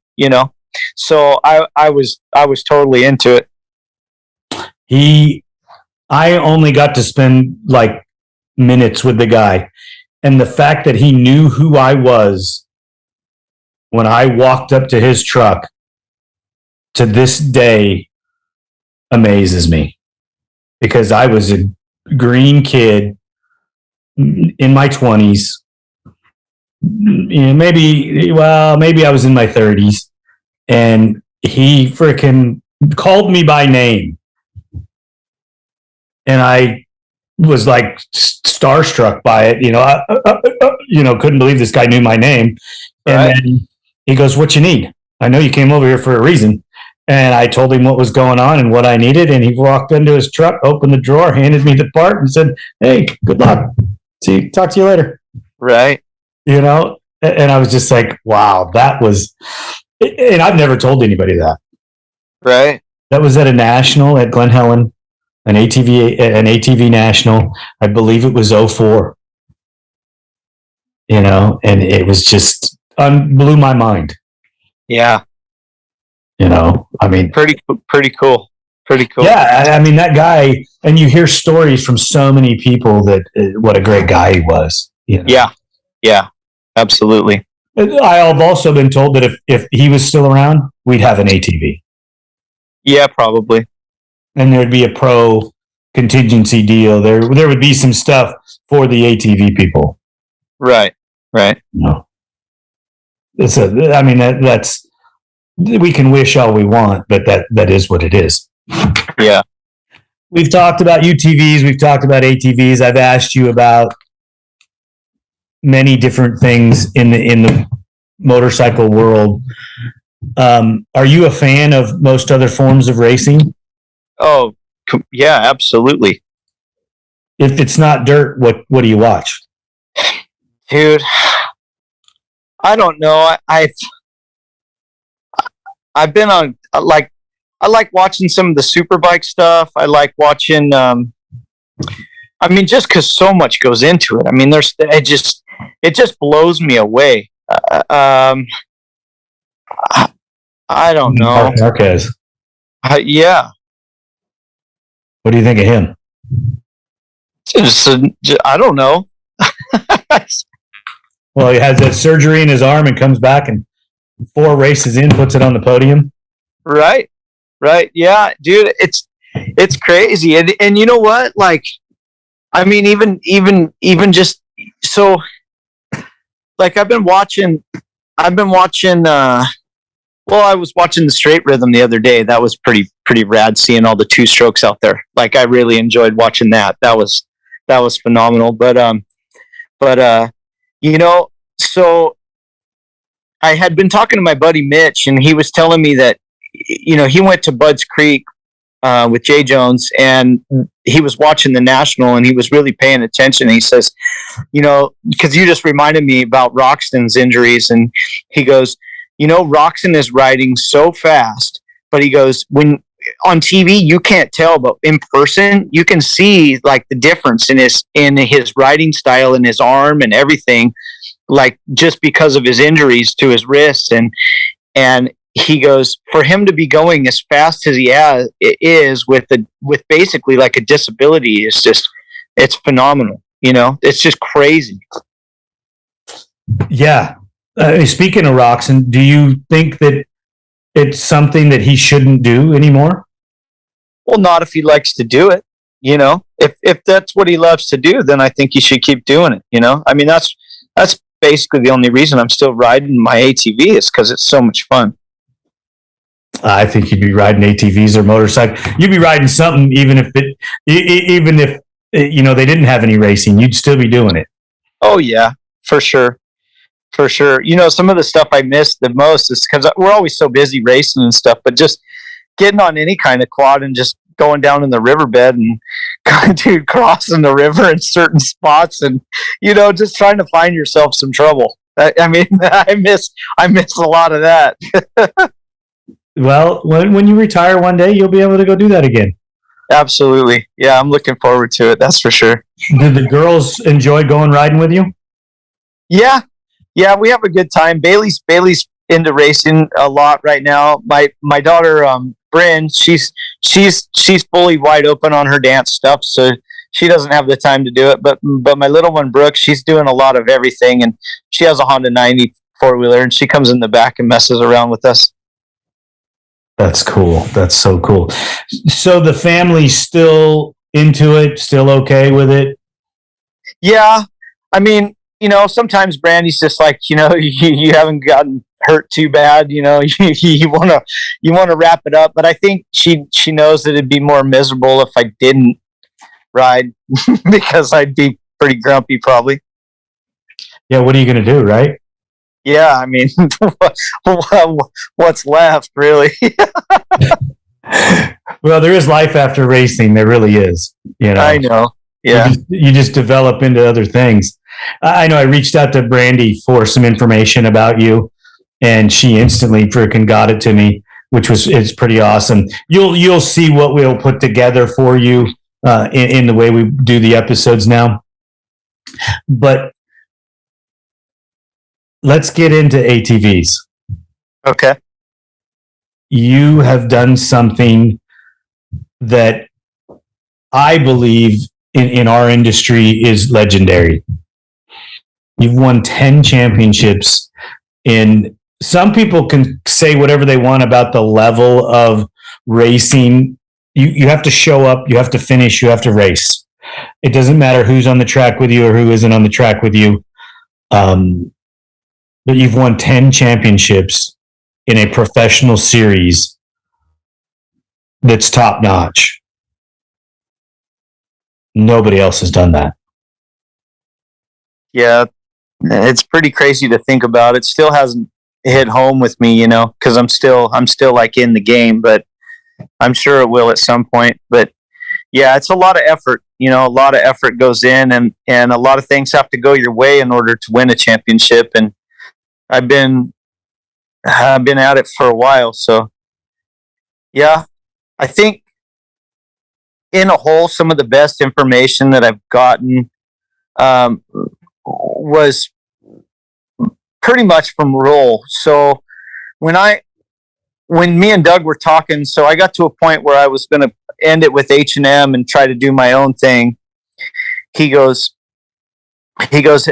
so I was totally into it. I only got to spend like minutes with the guy, and the fact that he knew who I was when I walked up to his truck to this day amazes me, because I was a green kid in my 20s. Maybe I was in my 30s, and he freaking called me by name, and I was like starstruck by it. Couldn't believe this guy knew my name. And right. Then he goes, "What you need? I know you came over here for a reason." And I told him what was going on and what I needed, and he walked into his truck, opened the drawer, handed me the part, and said, "Hey, good luck. Talk to you later." Right. And I was just like, wow, that was, and I've never told anybody that. Right. That was at a national at Glen Helen, an ATV national. I believe it was 2004. And it was just blew my mind. Yeah. I mean, pretty cool. Pretty cool. Yeah. I mean, that guy, and you hear stories from so many people that what a great guy he was. Yeah. Yeah, absolutely. I've also been told that if he was still around, we'd have an ATV. Yeah, probably. And there'd be a pro contingency deal. There would be some stuff for the ATV people. Right. No. That's we can wish all we want, but that is what it is. Yeah. We've talked about UTVs. We've talked about ATVs. I've asked you about many different things in the motorcycle world. Are you a fan of most other forms of racing? Oh, yeah, absolutely. If it's not dirt, what do you watch? Dude, I don't know. I've been on, I like watching some of the superbike stuff. I like watching, just because so much goes into it. I mean, it just blows me away. I don't know. Marquez. Yeah. What do you think of him? I don't know. Well, he has that surgery in his arm and comes back and 4 races in, puts it on the podium. Right. Yeah, dude, it's crazy. And you know what? Even just so, I've been watching Well, I was watching the straight rhythm the other day. That was pretty rad seeing all the two strokes out there. Like I really enjoyed watching that. That was phenomenal. But you know, so I had been talking to my buddy Mitch, and he was telling me that he went to Bud's Creek with Jay Jones, and he was watching the national, and he was really paying attention. And he says, because you just reminded me about Roxton's injuries, and he goes, Roxton is riding so fast, but he goes, when on TV you can't tell, but in person you can see like the difference in his riding style and his arm and everything, like just because of his injuries to his wrists. And he goes, for him to be going as fast as he is with basically like a disability, it's phenomenal. It's just crazy. Yeah. Speaking of Roxon, do you think that it's something that he shouldn't do anymore? Well, not if he likes to do it. If that's what he loves to do, then I think he should keep doing it. I mean, that's basically the only reason I'm still riding my ATV is because it's so much fun. I think you'd be riding ATVs or motorcycle. You'd be riding something, even if they didn't have any racing, you'd still be doing it. Oh yeah, for sure. For sure. Some of the stuff I miss the most is because we're always so busy racing and stuff, but just getting on any kind of quad and just going down in the riverbed and crossing the river in certain spots and, just trying to find yourself some trouble. I mean, I miss a lot of that. Well, when you retire one day, you'll be able to go do that again. Absolutely. Yeah, I'm looking forward to it. That's for sure. Did the girls enjoy going riding with you? Yeah, we have a good time. Bailey's into racing a lot right now. My daughter Bryn, she's fully wide open on her dance stuff, so she doesn't have the time to do it. But my little one Brooke, she's doing a lot of everything, and she has a Honda 90 4-wheeler, and she comes in the back and messes around with us. That's cool. That's so cool. So the family's still into it, still okay with it? Yeah. I mean, sometimes Brandy's just like, you haven't gotten hurt too bad, you want to wrap it up. But I think she knows that it'd be more miserable if I didn't ride because I'd be pretty grumpy probably. Yeah. What are you going to do? Right. Yeah. I mean, what's left really? Well, there is life after racing. There really is, I know. Yeah. You just develop into other things. I know I reached out to Brandy for some information about you, and she instantly freaking got it to me, it's pretty awesome. You'll see what we'll put together for you in the way we do the episodes now. But let's get into ATVs. Okay. You have done something that I believe in our industry is legendary. You've won 10 championships, and some people can say whatever they want about the level of racing. You have to show up, you have to finish, you have to race. It doesn't matter who's on the track with you or who isn't on the track with you. But you've won 10 championships in a professional series that's top notch. Nobody else has done that. Yeah, it's pretty crazy to think about. It still hasn't hit home with me, because I'm still like in the game, but I'm sure it will at some point. But yeah, it's a lot of effort. A lot of effort goes in, and a lot of things have to go your way in order to win a championship. And I've been at it for a while, so yeah, I think in a whole, some of the best information that I've gotten was pretty much from Roll. So when me and Doug were talking, so I got to a point where I was going to end it with H&M and try to do my own thing. He goes,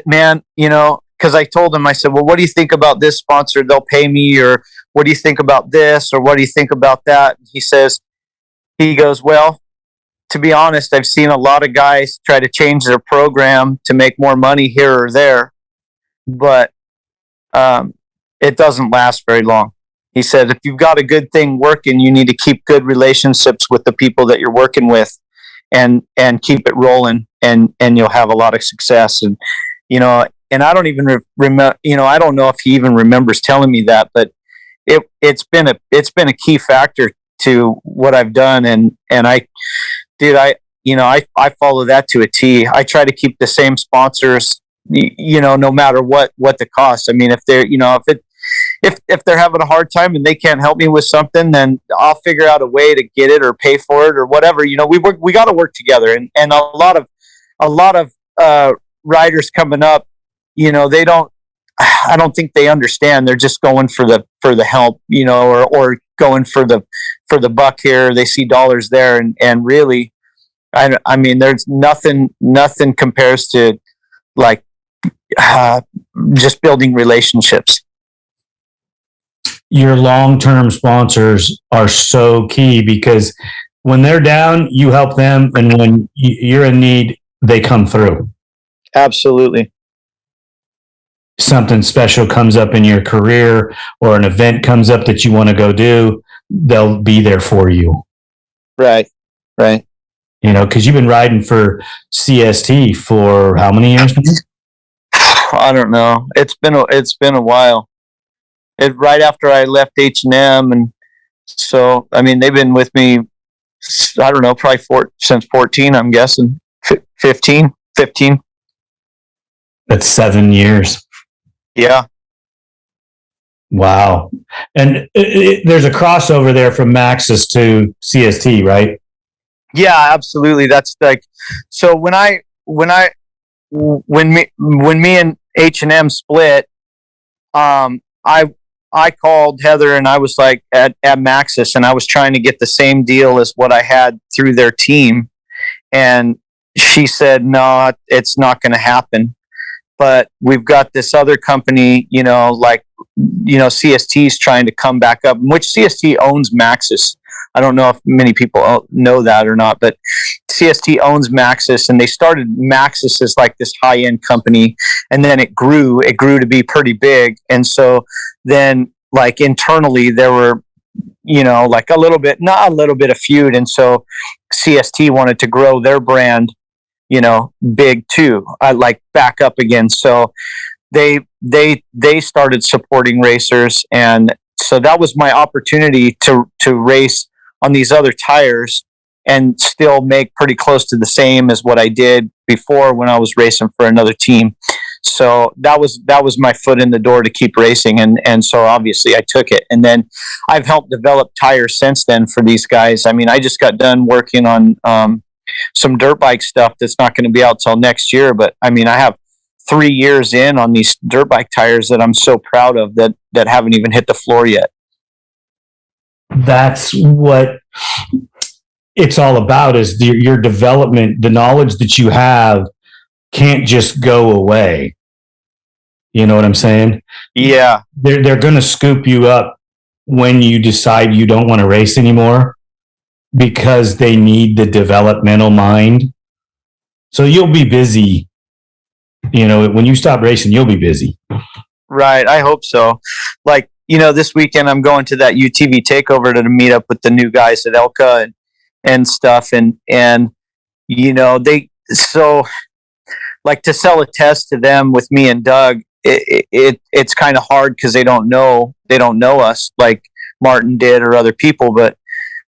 man, because I told him, I said, well, what do you think about this sponsor? They'll pay me, or what do you think about this? Or what do you think about that? He goes, well, to be honest, I've seen a lot of guys try to change their program to make more money here or there, but it doesn't last very long. He said, if you've got a good thing working, you need to keep good relationships with the people that you're working with, and keep it rolling, and you'll have a lot of success. And, and I don't even remember, I don't know if he even remembers telling me that, but it's been a key factor to what I've done. And I follow that to a T. I try to keep the same sponsors, no matter what the cost. I mean, if they're, if they're having a hard time and they can't help me with something, then I'll figure out a way to get it or pay for it or whatever. We got to work together. And a lot of riders coming up, I don't think they understand. They're just going for the help, or going for the buck here. They see dollars there, and really, I mean, there's nothing compares to like just building relationships. Your long-term sponsors are so key, because when they're down, you help them, and when you're in need, they come through. Absolutely. Something special comes up in your career, or an event comes up that you want to go do, they'll be there for you. Right. Because you've been riding for CST for how many years? I don't know. It's been a while. Right after I left H&M, and so I mean they've been with me. I don't know, probably since 14. I'm guessing 15. That's 7 years. Yeah. Wow. And there's a crossover there from Maxxis to CST, right? Yeah, absolutely. That's like, so when me and H&M split, I called Heather, and I was like at Maxxis, and I was trying to get the same deal as what I had through their team. And she said, no, it's not going to happen. But we've got this other company, CST is trying to come back up, which CST owns Maxxis. I don't know if many people know that or not, but CST owns Maxxis, and they started Maxxis as like this high-end company, and then it grew to be pretty big. And so then like internally there were, like not a little bit of feud. And so CST wanted to grow their brand, big too, like back up again. So they started supporting racers. And so that was my opportunity to race on these other tires and still make pretty close to the same as what I did before when I was racing for another team. So that was my foot in the door to keep racing. And so obviously I took it. And then I've helped develop tires since then for these guys. I mean, I just got done working on some dirt bike stuff that's not going to be out till next year. But I mean, I have 3 years in on these dirt bike tires that I'm so proud of that haven't even hit the floor yet. That's what it's all about, is your development. The knowledge that you have can't just go away. You know what I'm saying? Yeah. They're going to scoop you up when you decide you don't want to race anymore, because they need the developmental mind. So you'll be busy. When you stop racing, you'll be busy. Right. I hope so. Like, this weekend I'm going to that UTV takeover to meet up with the new guys at Elka and stuff. And so like to sell a test to them with me and Doug, it's kind of hard because they don't know us like Martin did or other people. But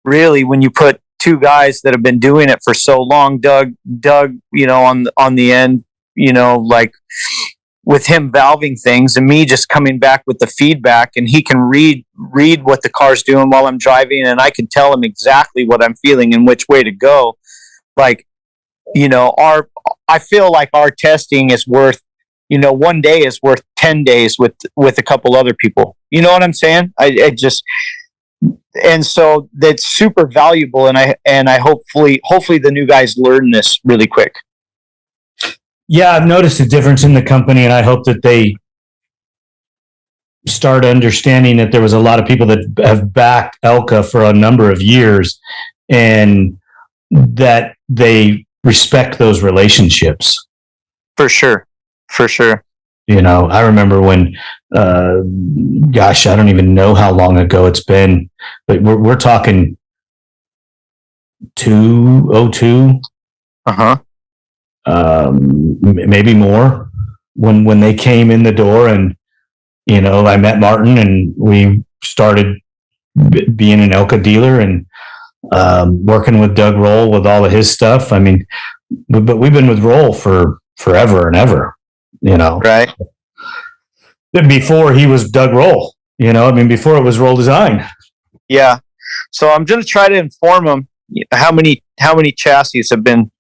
really, when you put two guys that have been doing it for so long, Doug, on the end, like with him valving things and me just coming back with the feedback, and he can read what the car's doing while I'm driving, and I can tell him exactly what I'm feeling and which way to go. Like, I feel like our testing is worth, one day is worth 10 days with a couple other people. You know what I'm saying? And so that's super valuable. And I hopefully the new guys learn this really quick. Yeah, I've noticed a difference in the company, and I hope that they start understanding that there was a lot of people that have backed Elka for a number of years, and that they respect those relationships. For sure. I remember when, gosh, I don't even know how long ago it's been, but we're talking 202, maybe more, when they came in the door, and I met Martin, and we started being an Elka dealer, and working with Doug Roll with all of his stuff. I mean, but we've been with Roll for forever and ever, Right. Before he was Doug Roll, before it was Roll Design. Yeah. So I'm going to try to inform them how many chassis have been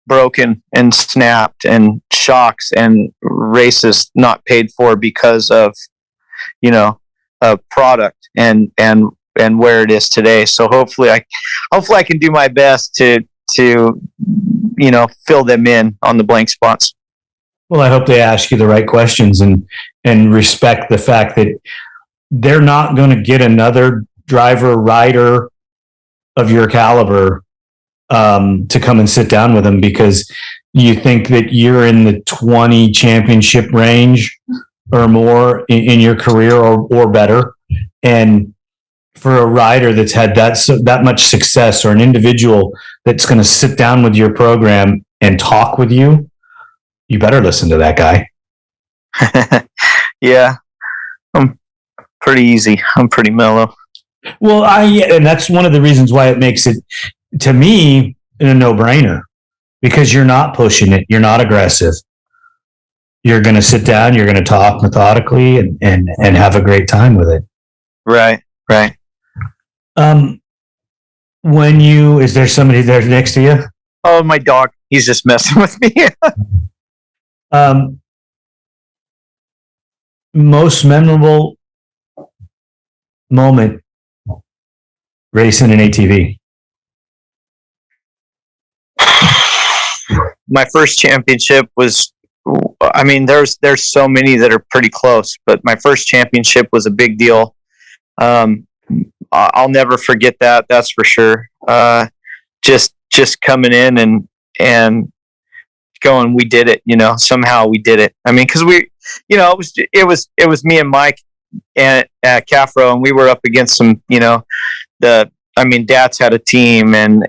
broken and snapped, and shocks and races not paid for because of, a product and where it is today. So hopefully I can do my best to fill them in on the blank spots. Well, I hope they ask you the right questions and respect the fact that they're not going to get another rider of your caliber to come and sit down with them because you think that you're in the 20 championship range or more in your career or better. And for a rider that's had that much success, or an individual that's going to sit down with your program and talk with you, you better listen to that guy. Yeah. I'm pretty easy. I'm pretty mellow. Well, and that's one of the reasons why it makes it, to me, a no-brainer, because you're not pushing it. You're not aggressive. You're going to sit down, you're going to talk methodically and have a great time with it. Right. Is there somebody there next to you? Oh, my dog. He's just messing with me. Most memorable moment racing an ATV? My first championship was, there's so many that are pretty close, but my first championship was a big deal. I'll never forget that. That's for sure. Just coming in and going, we did it, somehow we did it. Cause it was me and Mike at Cafro, and we were up against some, Dad's had a team and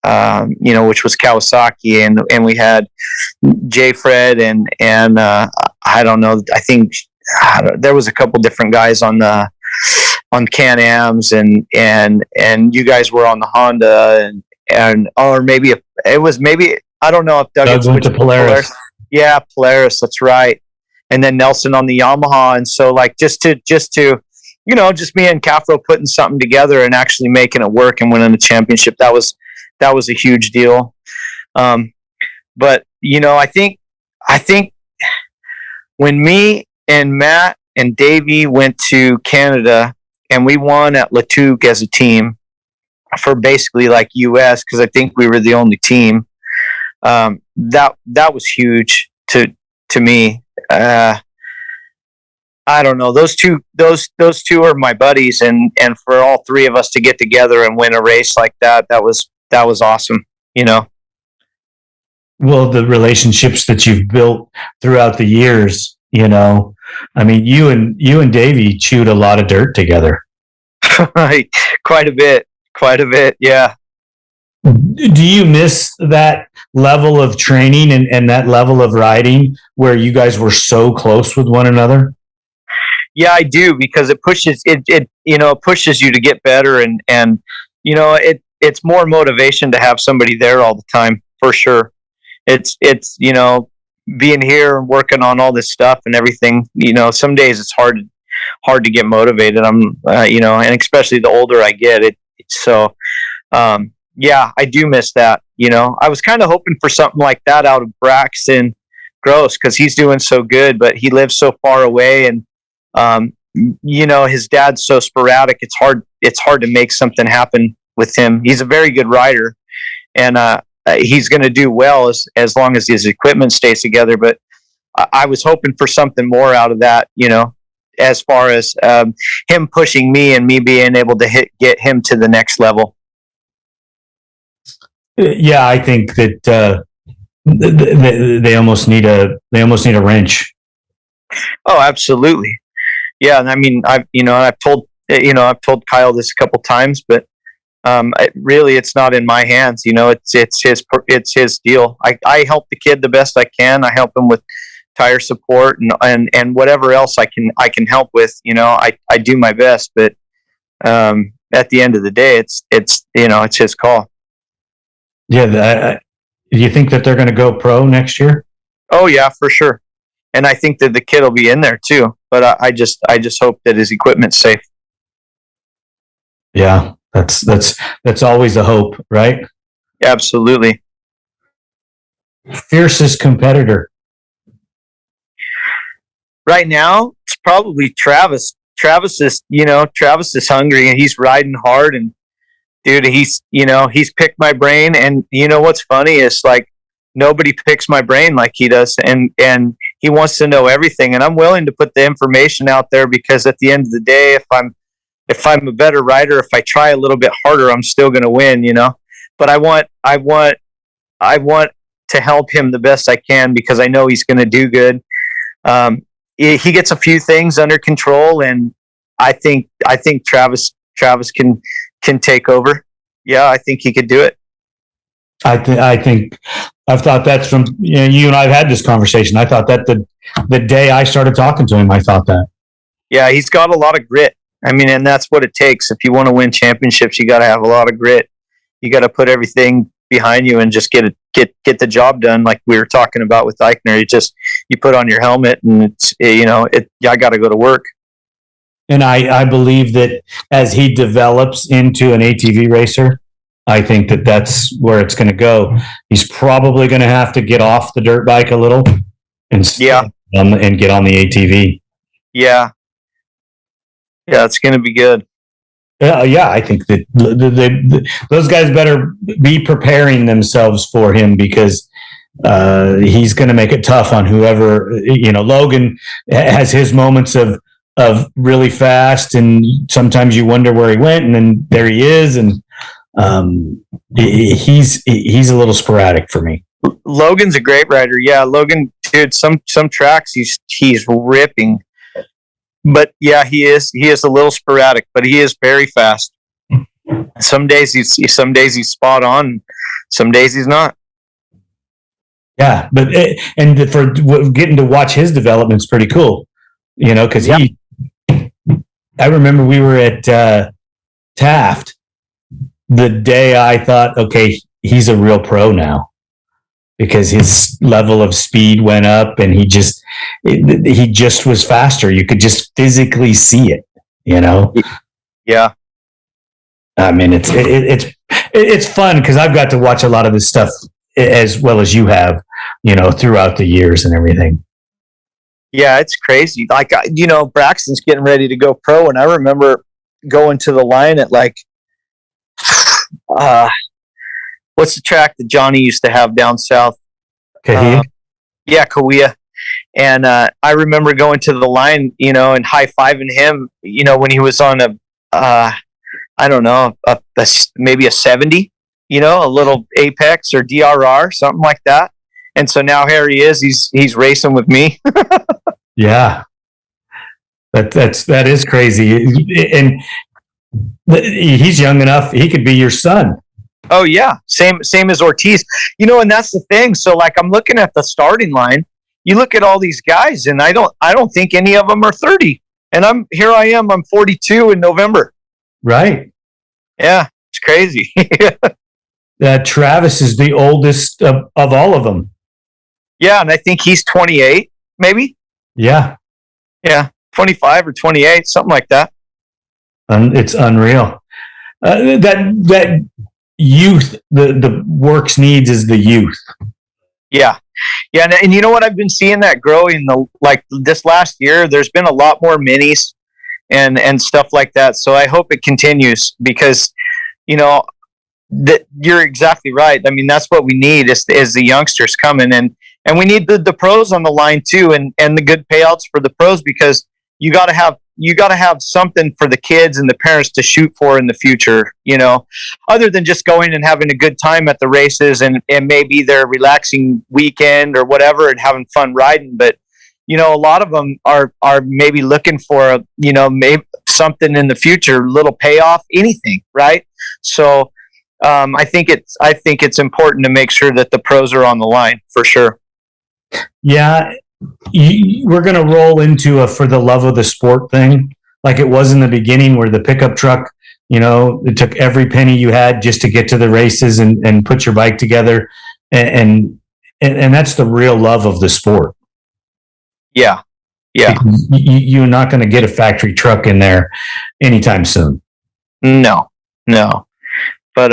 which was Kawasaki, and we had J Fred and I don't know, I think there was a couple different guys on Can-Ams, and you guys were on the Honda, or maybe I don't know if Doug went to Polaris. Yeah, Polaris, that's right. And then Nelson on the Yamaha. And so just to me and Cafro putting something together and actually making it work and winning the championship, that was a huge deal. But I think when me and Matt and Davey went to Canada and we won at Latuque as a team for basically US, because I think we were the only team, that was huge to me. I don't know. Those two are my buddies, and for all three of us to get together and win a race like that was awesome. Well, the relationships that you've built throughout the years, you and Davey chewed a lot of dirt together. Quite a bit. Yeah. Do you miss that level of training and that level of riding where you guys were so close with one another? Yeah, I do, because it pushes pushes you to get better, and it's more motivation to have somebody there all the time, for sure. It's being here and working on all this stuff and everything. Some days it's hard to get motivated. And especially the older I get, yeah, I do miss that. I was kind of hoping for something like that out of Braxton Gross, because he's doing so good, but he lives so far away, and his dad's so sporadic. It's hard to make something happen with him. He's a very good rider, and he's going to do well as long as his equipment stays together. But I was hoping for something more out of that, as far as him pushing me and me being able to get him to the next level. Yeah, I think that they almost need a wrench. Oh, absolutely. Yeah, and I mean, I've told Kyle this a couple times, but really, it's not in my hands. It's his deal. I help the kid the best I can. I help him with tire support and whatever else I can help with. I do my best, but at the end of the day, it's his call. Yeah. Do you think that they're going to go pro next year? Oh yeah, for sure. And I think that the kid will be in there too. But I just hope that his equipment's safe. Yeah, that's always a hope, right? Absolutely. Fiercest competitor Right now, it's probably Travis. Travis is hungry and he's riding hard, and dude, he's picked my brain. And what's funny is, like, nobody picks my brain like he does, and he wants to know everything, and I'm willing to put the information out there, because at the end of the day, if I'm a better rider, if I try a little bit harder, I'm still going to win, but I want to help him the best I can, because I know he's going to do good. He gets a few things under control, and I think Travis can take over. Yeah, I think he could do it. I think I've thought that's from you and I've had this conversation. I thought that the day I started talking to him, I thought that. Yeah, he's got a lot of grit. I mean, and that's what it takes. If you want to win championships, you got to have a lot of grit. You got to put everything behind you and just get the job done, like we were talking about with Eichner. You put on your helmet, and I got to go to work. And I believe that as he develops into an ATV racer, I think that that's where it's going to go. He's probably going to have to get off the dirt bike a little and get on the ATV. Yeah, it's going to be good. Yeah, I think that those guys better be preparing themselves for him, because he's going to make it tough on whoever. Logan has his moments of really fast, and sometimes you wonder where he went, and then there he is, and he's a little sporadic for me. Logan's a great rider. Yeah, Logan, dude, some tracks he's ripping. But yeah, he is a little sporadic, but he is very fast. Some days he's spot on, some days he's not. Yeah, but for getting to watch his development is pretty cool, because I remember we were at Taft the day I thought, okay, he's a real pro now, because his level of speed went up, and he just was faster. You could just physically see it, Yeah. I mean, it's fun, because I've got to watch a lot of this stuff as well as you have, throughout the years and everything. Yeah, it's crazy. Like, Braxton's getting ready to go pro, and I remember going to the line at, like, what's the track that Johnny used to have down south? Kahia? Yeah, Kauai. And I remember going to the line, and high-fiving him, when he was on I don't know, maybe a 70, a little Apex or DRR, something like that. And so now here he is. He's racing with me. Yeah, that is crazy, and he's young enough. He could be your son. Oh yeah, same as Ortiz. And that's the thing. So, like, I'm looking at the starting line. You look at all these guys, and I don't think any of them are 30. And I'm 42 in November. Right. Yeah, it's crazy. Travis is the oldest of all of them. Yeah, and I think he's 28, maybe. Yeah. Yeah, 25 or 28, something like that. It's unreal. That youth, the WORCS needs is the youth. Yeah. And you know what? I've been seeing that growing. This last year, there's been a lot more minis and stuff like that. So I hope it continues, because, that you're exactly right. I mean, that's what we need is the youngsters coming, and we need the pros on the line too, and the good payouts for the pros, because you got to have something for the kids and the parents to shoot for in the future, other than just going and having a good time at the races and maybe their relaxing weekend or whatever and having fun riding. But, a lot of them are maybe looking for maybe something in the future, little payoff, anything, right? So I think it's important to make sure that the pros are on the line for sure. Yeah, we're going to roll into a for the love of the sport thing, like it was in the beginning, where the pickup truck, it took every penny you had just to get to the races and put your bike together, and that's the real love of the sport. Yeah. You're not going to get a factory truck in there anytime soon. No, but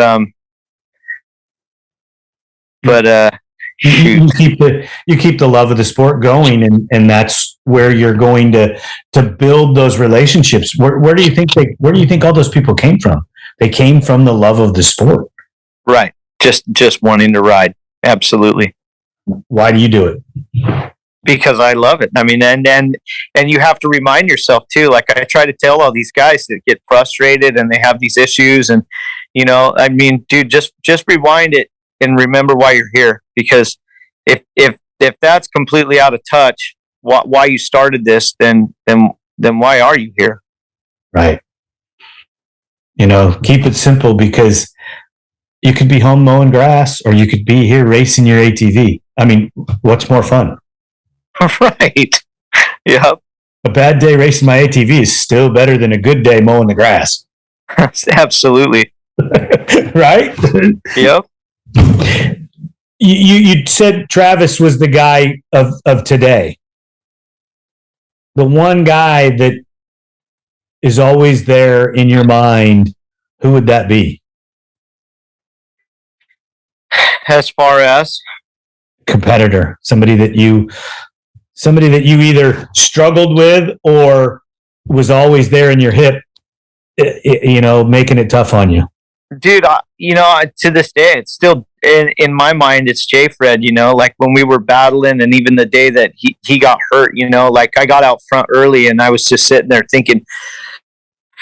you keep the love of the sport going, and that's where you're going to build those relationships. Where do you think all those people came from? They came from the love of the sport, right? Just wanting to ride. Absolutely. Why do you do it? Because I love it. I mean, and you have to remind yourself too. Like I try to tell all these guys that get frustrated and they have these issues, and I mean, dude, just rewind it and remember why you're here. Because if that's completely out of touch, why you started this, then why are you here? Right. Keep it simple, because you could be home mowing grass, or you could be here racing your ATV. I mean, what's more fun? Right. Yep. A bad day racing my ATV is still better than a good day mowing the grass. Absolutely. Right? Yep. You said Travis was the guy of today. The one guy that is always there in your mind, who would that be? As far as competitor, somebody that you either struggled with or was always there in your hip, making it tough on you. Dude, to this day, it's still in my mind, it's J Fred, like when we were battling, and even the day that he got hurt, like I got out front early and I was just sitting there thinking,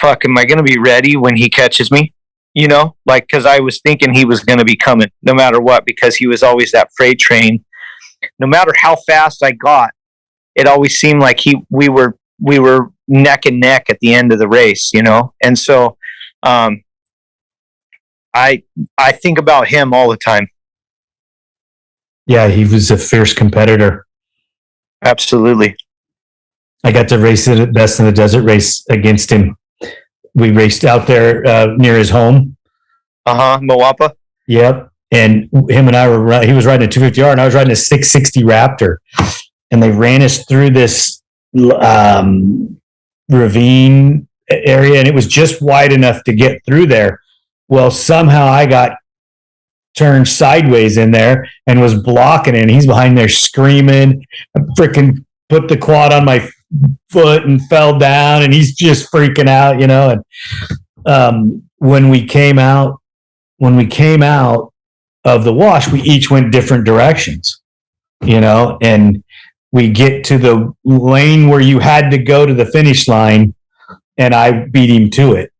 fuck, am I going to be ready when he catches me? Like, cause I was thinking he was going to be coming no matter what, because he was always that freight train. No matter how fast I got, it always seemed like we were neck and neck at the end of the race, And so, I think about him all the time. Yeah, he was a fierce competitor. Absolutely. I got to race at Best in the Desert race against him. We raced out there near his home. Moapa. Yep. And him and I he was riding a 250R and I was riding a 660 Raptor. And they ran us through this ravine area, and it was just wide enough to get through there. Well, somehow I got turned sideways in there and was blocking it. And he's behind there screaming. I freaking put the quad on my foot and fell down, and he's just freaking out, And when we came out of the wash, we each went different directions, and we get to the lane where you had to go to the finish line, and I beat him to it.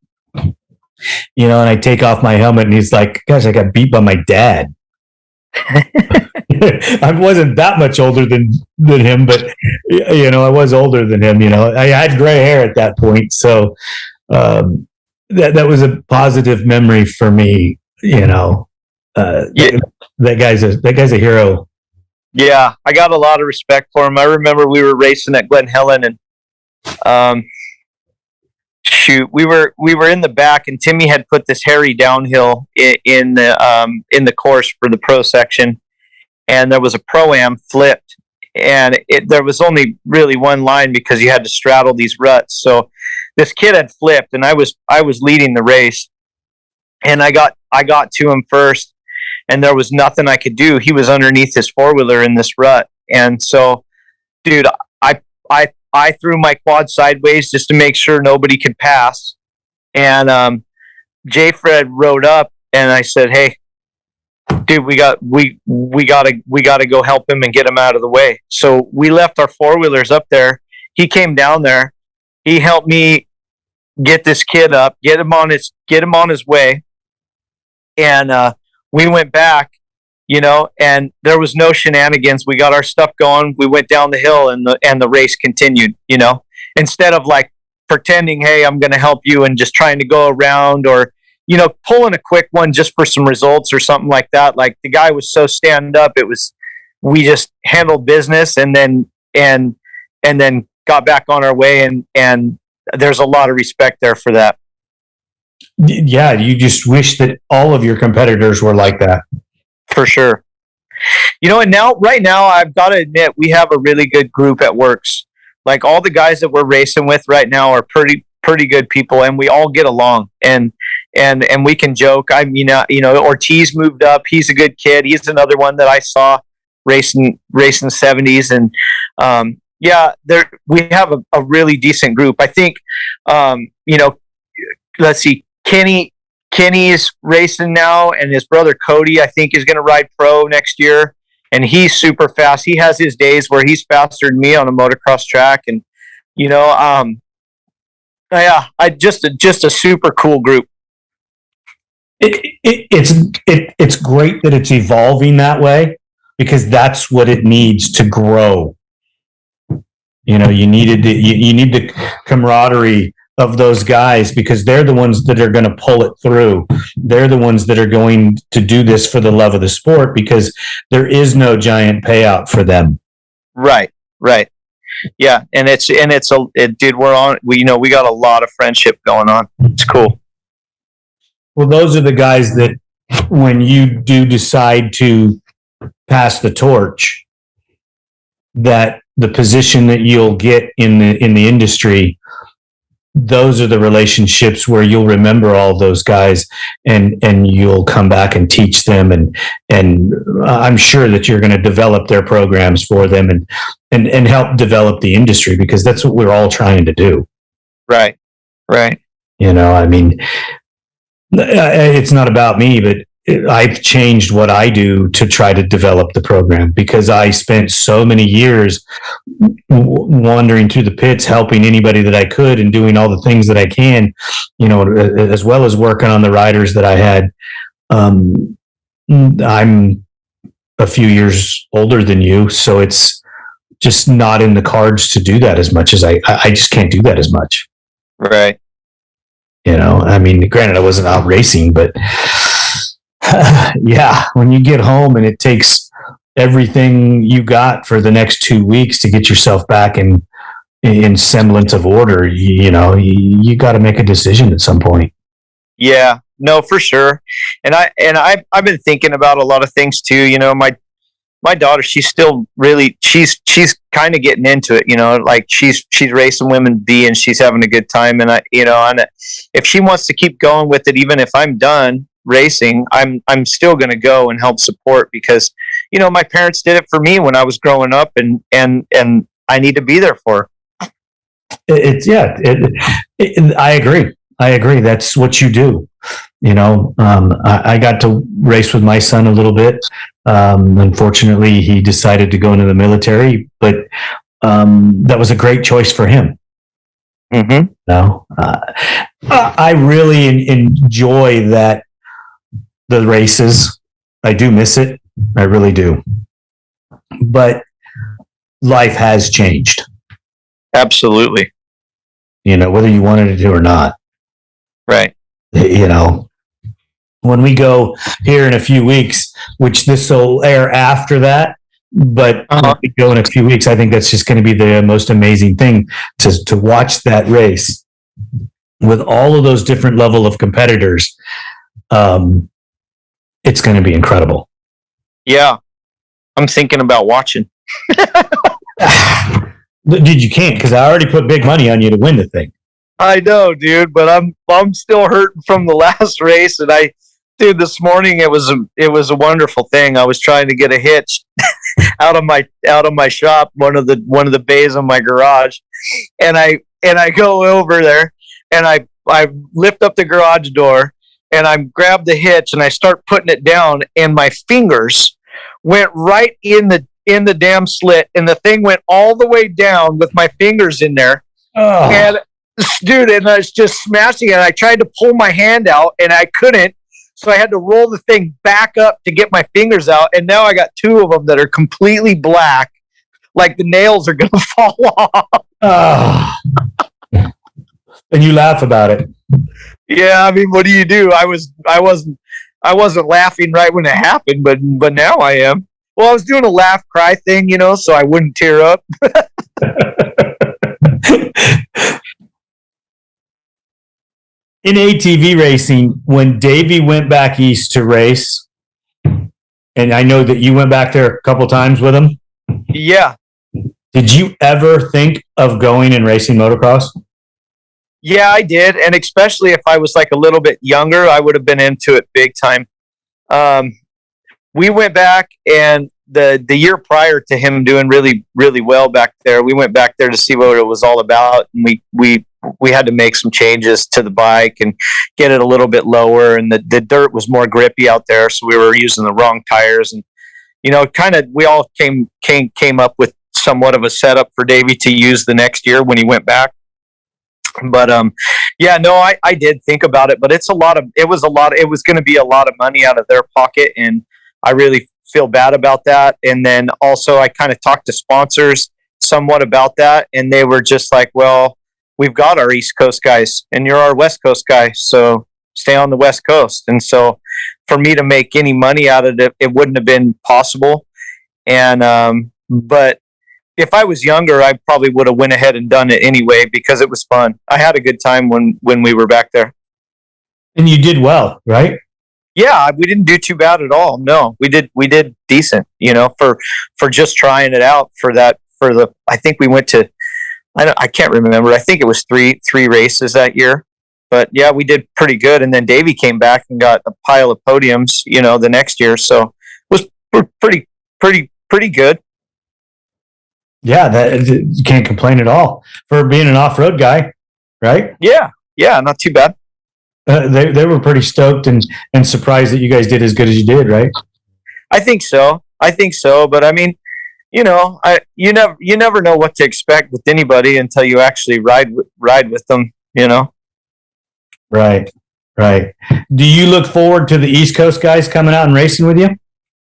And I take off my helmet and he's like, gosh, I got beat by my dad. I wasn't that much older than him, but I was older than him, I had gray hair at that point. So that was a positive memory for me, that guy's a hero. Yeah, I got a lot of respect for him. I remember we were racing at Glen Helen, and we were in the back, and Timmy had put this hairy downhill in the course for the pro section, and there was a pro-am flipped, and there was only really one line because you had to straddle these ruts. So this kid had flipped, and I was leading the race, and I got to him first, and there was nothing I could do. He was underneath his four-wheeler in this rut, and so, dude, I threw my quad sideways just to make sure nobody could pass. And J Fred rode up, and I said, "Hey, dude, we gotta go help him and get him out of the way." So we left our four wheelers up there. He came down there. He helped me get this kid up, get him on his way, and we went back. and there was no shenanigans. We got our stuff going. We went down the hill, and the race continued, instead of like pretending, hey, I'm going to help you, and just trying to go around, or, pulling a quick one just for some results or something like that. Like, the guy was so stand up. We just handled business, and then got back on our way. And there's a lot of respect there for that. Yeah. You just wish that all of your competitors were like that. For sure. And right now, I've got to admit, we have a really good group at WORCS. Like, all the guys that we're racing with right now are pretty good people, and we all get along, and we can joke. I mean, Ortiz moved up. He's a good kid. He's another one that I saw racing 70s, and we have a really decent group. I think, let's see, Kenny's racing now, and his brother Cody, I think, is going to ride pro next year, and he's super fast. He has his days where he's faster than me on a motocross track, and just a super cool group. It's great that it's evolving that way, because that's what it needs to grow. You need the camaraderie of those guys, because they're the ones that are going to pull it through. They're the ones that are going to do this for the love of the sport, because there is no giant payout for them. Right. Yeah. And dude, we got a lot of friendship going on. It's cool. Well, those are the guys that, when you do decide to pass the torch, that the position that you'll get in the industry, those are the relationships where you'll remember all those guys, and you'll come back and teach them, and I'm sure that you're going to develop their programs for them, and help develop the industry, because that's what we're all trying to do. Right. I mean, it's not about me, but I've changed what I do to try to develop the program, because I spent so many years wandering through the pits, helping anybody that I could, and doing all the things that I can, as well as working on the riders that I had. I'm a few years older than you, so it's just not in the cards to do that as much as I just can't do that as much. Right. I mean, granted, I wasn't out racing, but yeah, when you get home and it takes everything you got for the next 2 weeks to get yourself back in semblance of order, you got to make a decision at some point. Yeah, no, for sure. And I've been thinking about a lot of things too. My daughter, she's still really, she's kind of getting into it, like she's racing women B, and she's having a good time. And and if she wants to keep going with it, even if I'm done racing, I'm still going to go and help support, because, my parents did it for me when I was growing up, and I need to be there for her. I agree. That's what you do. I got to race with my son a little bit. Unfortunately, he decided to go into the military, but that was a great choice for him. Mm-hmm. I really enjoy the races. I do miss it. I really do. But life has changed. Absolutely. Whether you wanted it to or not. Right. When we go here in a few weeks, which this will air after that, but when we go in a few weeks, I think that's just going to be the most amazing thing to watch that race with all of those different level of competitors. It's going to be incredible. Yeah. I'm thinking about watching. Dude, you can't, because I already put big money on you to win the thing. I know, dude, but I'm still hurting from the last race, and this morning it was a wonderful thing. I was trying to get a hitch out of my shop, one of the bays of my garage, and I go over there, and I lift up the garage door, and I grab the hitch, and I start putting it down, and my fingers went right in the damn slit, and the thing went all the way down with my fingers in there. Oh. And dude, and I was just smashing it. I tried to pull my hand out, and I couldn't. So I had to roll the thing back up to get my fingers out. And now I got two of them that are completely black. Like the nails are going to fall off. Oh. And you laugh about it. Yeah, I mean, what do you do? I wasn't laughing right when it happened, but now I am. Well, I was doing a laugh cry thing, so I wouldn't tear up. In ATV racing, when Davey went back east to race, and I know that you went back there a couple times with him. Yeah. Did you ever think of going and racing motocross? Yeah, I did. And especially if I was like a little bit younger, I would have been into it big time. We went back, and the year prior to him doing really, really well back there, we went back there to see what it was all about. And we had to make some changes to the bike and get it a little bit lower. And the dirt was more grippy out there. So we were using the wrong tires. And, we all came up with somewhat of a setup for Davey to use the next year when he went back. But I did think about it, but it was going to be a lot of money out of their pocket, and I really feel bad about that. And then also I kind of talked to sponsors somewhat about that, and they were just like, well, we've got our East Coast guys and you're our West Coast guy, so stay on the West Coast. And so for me to make any money out of it, it wouldn't have been possible. And but if I was younger, I probably would have went ahead and done it anyway because it was fun. I had a good time when we were back there. And you did well, right? Yeah, we didn't do too bad at all. No, we did decent, for just trying it out I think we went to, I can't remember. I think it was three races that year, but yeah, we did pretty good. And then Davey came back and got a pile of podiums, the next year. So it was pretty good. Yeah, you can't complain at all for being an off-road guy, right? Yeah, not too bad. They were pretty stoked and surprised that you guys did as good as you did, right? I think so. But I mean, you never know what to expect with anybody until you actually ride with them. Right. Do you look forward to the East Coast guys coming out and racing with you?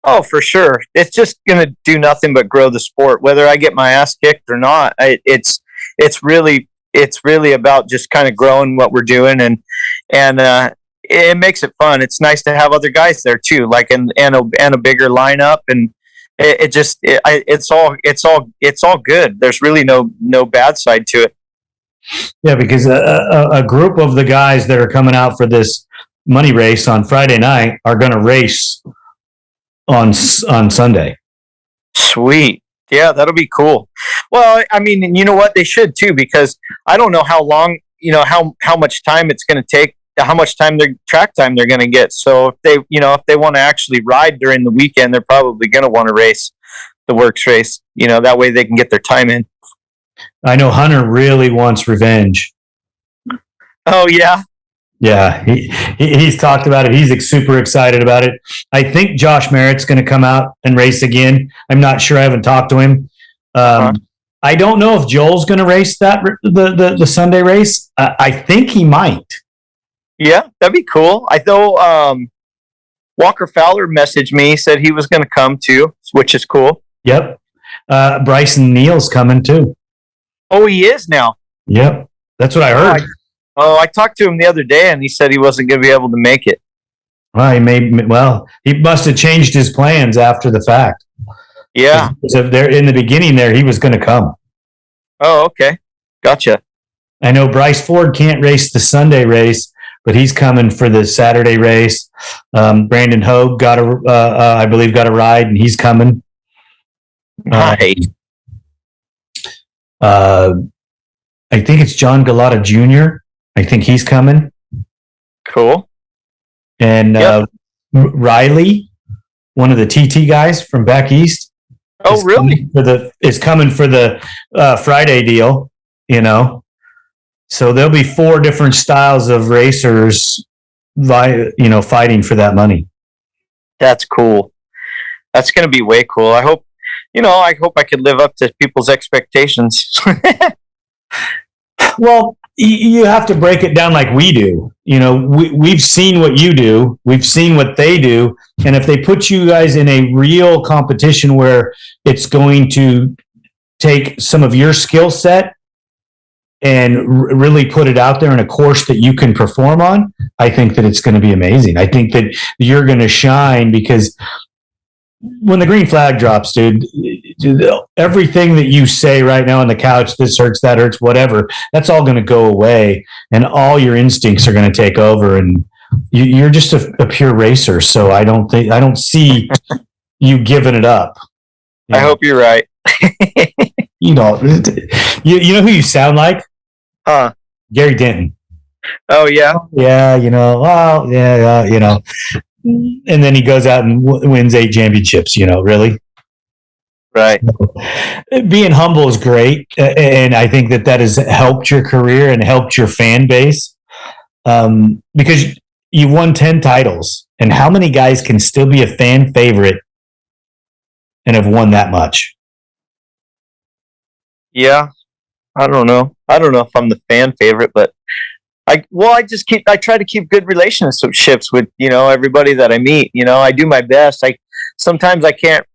Oh, for sure. It's just going to do nothing but grow the sport, whether I get my ass kicked or not. It's really about just kind of growing what we're doing, and it makes it fun. It's nice to have other guys there too, like and a bigger lineup, and it's all good. There's really no bad side to it. Yeah, because a group of the guys that are coming out for this money race on Friday night are going to race on Sunday. Sweet. Yeah, that'll be cool. Well, I mean, and you know what? They should too, because I don't know how long, how much time it's going to take, how much track time they're going to get. So if they want to actually ride during the weekend, they're probably going to want to race the WORCS race. That way they can get their time in. I know Hunter really wants revenge. Oh yeah. Yeah, he's talked about it. He's super excited about it. I think Josh Merritt's going to come out and race again. I'm not sure. I haven't talked to him. I don't know if Joel's going to race the Sunday race. I think he might. Yeah, that'd be cool. I know Walker Fowler messaged me, said he was going to come too, which is cool. Yep. Bryson Neal's coming too. Oh, he is now. Yep. That's what I heard. I talked to him the other day, and he said he wasn't going to be able to make it. Well, he must have changed his plans after the fact. Yeah. So there, in the beginning there, he was going to come. Oh, okay. Gotcha. I know Bryce Ford can't race the Sunday race, but he's coming for the Saturday race. Brandon Hogue I believe got a ride, and he's coming. Nice. I think it's John Galata Jr. I think he's coming. Cool. And Riley, one of the TT guys from back east. Oh, really? Is coming for the Friday deal, So there'll be 4 different styles of racers, fighting for that money. That's cool. That's going to be way cool. I hope I could live up to people's expectations. Well, you have to break it down like we do. we've seen what you do, we've seen what they do, and if they put you guys in a real competition where it's going to take some of your skill set and really put it out there in a course that you can perform on, I think that it's going to be amazing. I think that you're going to shine, because when the green flag drops, dude, everything that you say right now on the couch, this hurts, that hurts, whatever, that's all going to go away, and all your instincts are going to take over, and you're just a pure racer. So I don't see you giving it up. I hope you're right. You know who you sound like? Gary Denton. Oh yeah. Yeah. Well, yeah. And then he goes out and wins 8 championships. Really. Right. Being humble is great, and I think that has helped your career and helped your fan base, because you won 10 titles, and how many guys can still be a fan favorite and have won that much? Yeah, I don't know if I'm the fan favorite, but I try to keep good relationships with everybody that I meet. I do my best. Sometimes I can't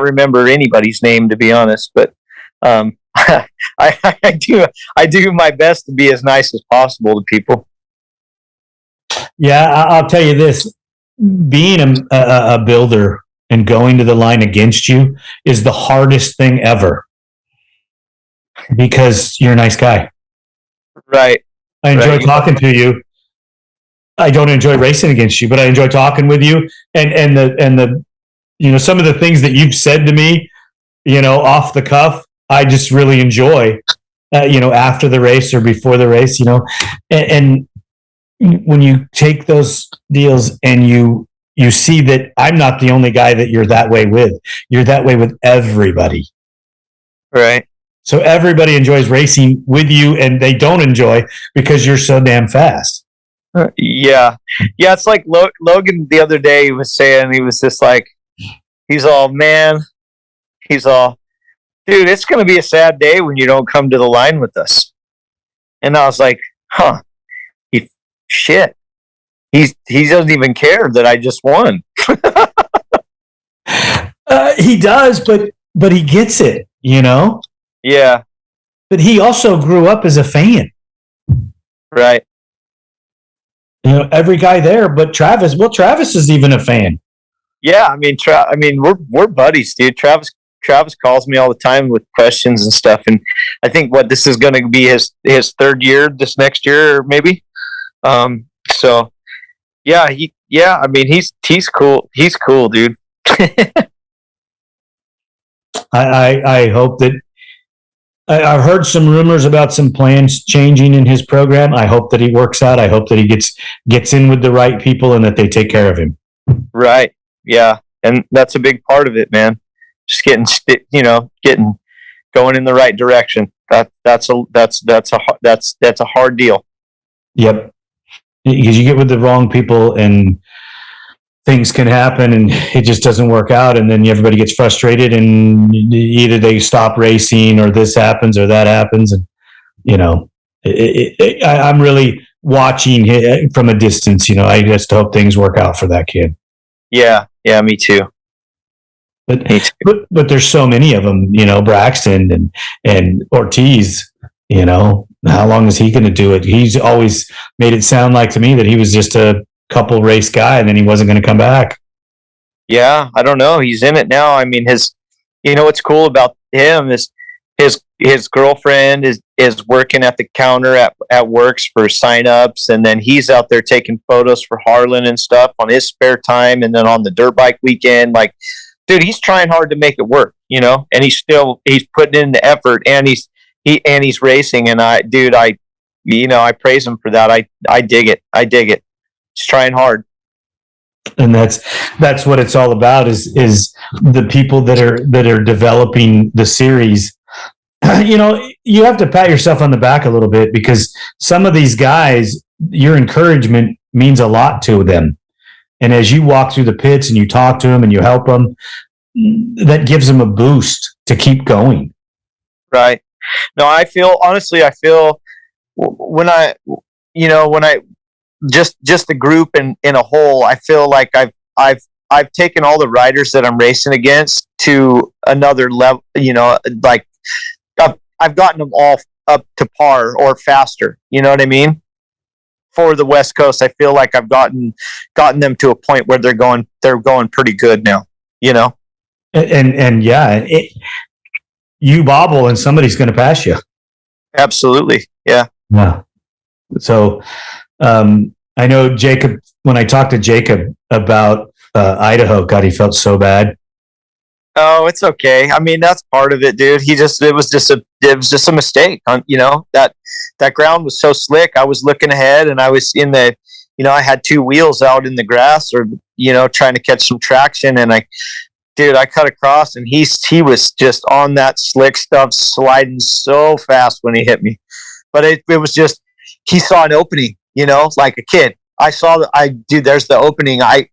remember anybody's name, to be honest, but I do my best to be as nice as possible to people. Yeah, I'll tell you this: being a builder and going to the line against you is the hardest thing ever, because you're a nice guy. Right. I enjoy talking to you. I don't enjoy racing against you, but I enjoy talking with you, and the some of the things that you've said to me, off the cuff, I just really enjoy, after the race or before the race, and when you take those deals and you see that I'm not the only guy that you're that way with. You're that way with everybody. Right. So everybody enjoys racing with you, and they don't enjoy because you're so damn fast. Yeah. It's like Logan the other day, he was saying, he was just like, dude, it's going to be a sad day when you don't come to the line with us. And I was like, shit. He doesn't even care that I just won. He does, but he gets it, Yeah. But he also grew up as a fan. Right. Every guy there, but Travis is even a fan. Yeah, we're buddies, dude. Travis calls me all the time with questions and stuff, and I think this is going to be his third year this next year, maybe. So yeah, he's cool. He's cool, dude. I hope that I've heard some rumors about some plans changing in his program. I hope that he works out. I hope that he gets in with the right people and that they take care of him. Right. Yeah. And that's a big part of it, man. Just getting going in the right direction. That's a hard deal. Yep. Because you get with the wrong people and things can happen and it just doesn't work out, and then everybody gets frustrated and either they stop racing or this happens or that happens, and I'm really watching from a distance. I just hope things work out for that kid. Yeah, me too. But there's so many of them, Braxton and Ortiz. How long is he going to do it? He's always made it sound like to me that he was just a couple race guy and then he wasn't going to come back. Yeah, I don't know. He's in it now. I mean, what's cool about him is his girlfriend is working at the counter at WORCS for signups, and then he's out there taking photos for Harlan and stuff on his spare time, and then on the dirt bike weekend, like, dude, he's trying hard to make it work, and he's putting in the effort, and he's racing, and I praise him for that. I dig it. He's trying hard. And that's what it's all about is the people that are developing the series. You have to pat yourself on the back a little bit, because some of these guys, your encouragement means a lot to them. And as you walk through the pits and you talk to them and you help them, that gives them a boost to keep going. Right. No, I feel when when I just the group in a whole, I feel like I've taken all the riders that I'm racing against to another level. Like I've gotten them all up to par or faster. You know what I mean? For the West Coast, I feel like I've gotten them to a point where they're going pretty good now. And yeah, you bobble and somebody's going to pass you. Absolutely, yeah. Yeah. So I know Jacob. When I talked to Jacob about Idaho, God, he felt so bad. Oh, it's okay. I mean, that's part of it, dude. It was just a mistake. That ground was so slick. I was looking ahead, and I was in the, I had two wheels out in the grass, or trying to catch some traction, and I cut across, and he was just on that slick stuff, sliding so fast when he hit me. But it was just, he saw an opening, like a kid. I saw there's the opening. I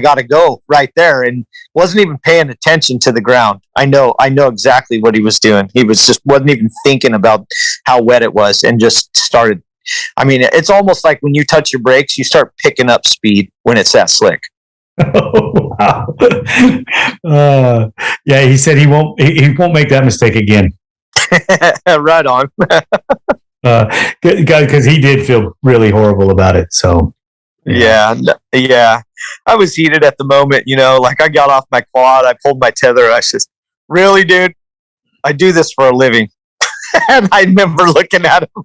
got to go right there, and wasn't even paying attention to the ground. I know exactly what he was doing. He wasn't even thinking about how wet it was, and just started. I mean, it's almost like when you touch your brakes, you start picking up speed when it's that slick. Oh, wow. Yeah, he said he won't make that mistake again. Right on. Because he did feel really horrible about it. So yeah, I was heated at the moment. Like I got off my quad, I pulled my tether. I said, "Really, dude? I do this for a living." And I remember looking at him,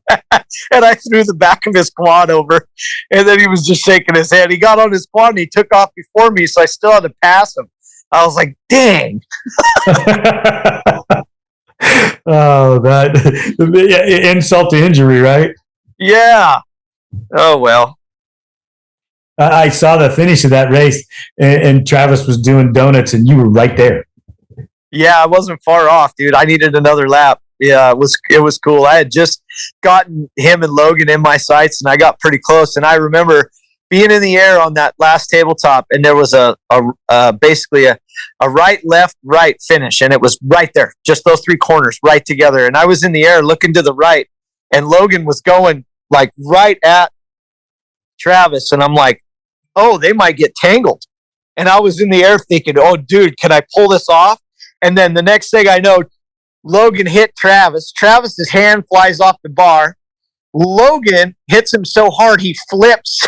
and I threw the back of his quad over, and then he was just shaking his head. He got on his quad and he took off before me, so I still had to pass him. I was like, "Dang!" Oh, that insult to injury, right? Yeah. Oh well. I saw the finish of that race, and Travis was doing donuts, and you were right there. Yeah, I wasn't far off, dude. I needed another lap. Yeah, it was cool. I had just gotten him and Logan in my sights, and I got pretty close. And I remember being in the air on that last tabletop, and there was basically a right, left, right finish, and it was right there, just those three corners right together. And I was in the air looking to the right, and Logan was going like right at Travis, and I'm like, oh, they might get tangled. And I was in the air thinking, oh, dude, can I pull this off? And then the next thing I know, Logan hit Travis. Travis's hand flies off the bar. Logan hits him so hard he flips.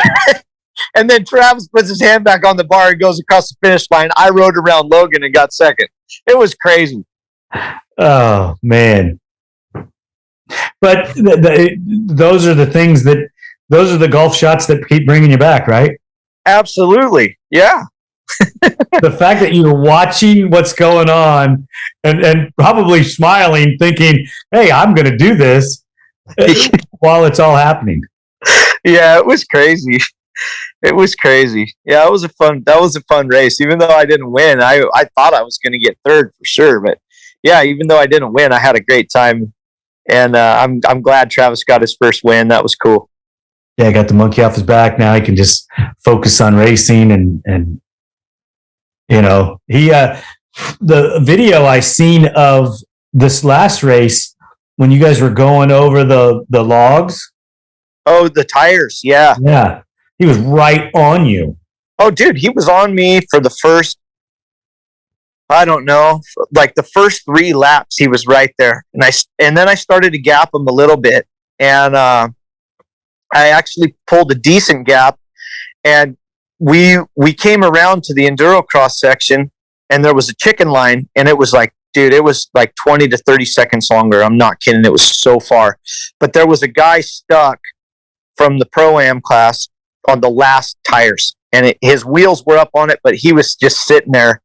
And then Travis puts his hand back on the bar and goes across the finish line. I rode around Logan and got second. It was crazy. Oh, man. But those are the things those are the golf shots that keep bringing you back, right? Absolutely. Yeah. The fact that you're watching what's going on and probably smiling, thinking, hey, I'm going to do this while it's all happening. Yeah, it was crazy. It was crazy. Yeah, that was a fun race. Even though I didn't win, I thought I was going to get third for sure. But yeah, even though I didn't win, I had a great time. And I'm glad Travis got his first win. That was cool. Yeah, I got the monkey off his back. Now he can just focus on racing and he the video I seen of this last race when you guys were going over the logs. Oh, the tires. Yeah. Yeah. He was right on you. Oh, dude, he was on me for the first, I don't know, like the first 3 laps, he was right there. And then I started to gap him a little bit. And I actually pulled a decent gap. And we came around to the enduro cross section, and there was a chicken line, and it was like, dude, it was like 20 to 30 seconds longer. I'm not kidding. It was so far. But there was a guy stuck from the Pro-Am class on the last tires, and his wheels were up on it, but he was just sitting there.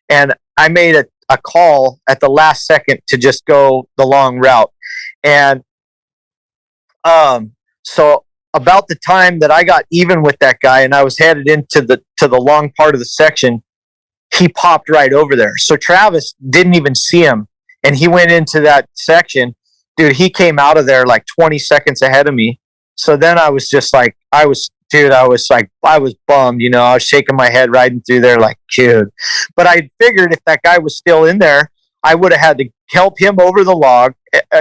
And I made a call at the last second to just go the long route. And so about the time that I got even with that guy and I was headed into the long part of the section, he popped right over there. So Travis didn't even see him, and he went into that section. Dude, he came out of there like 20 seconds ahead of me. So then I was just like, I was bummed, I was shaking my head riding through there like, dude. But I figured if that guy was still in there, I would have had to help him over the log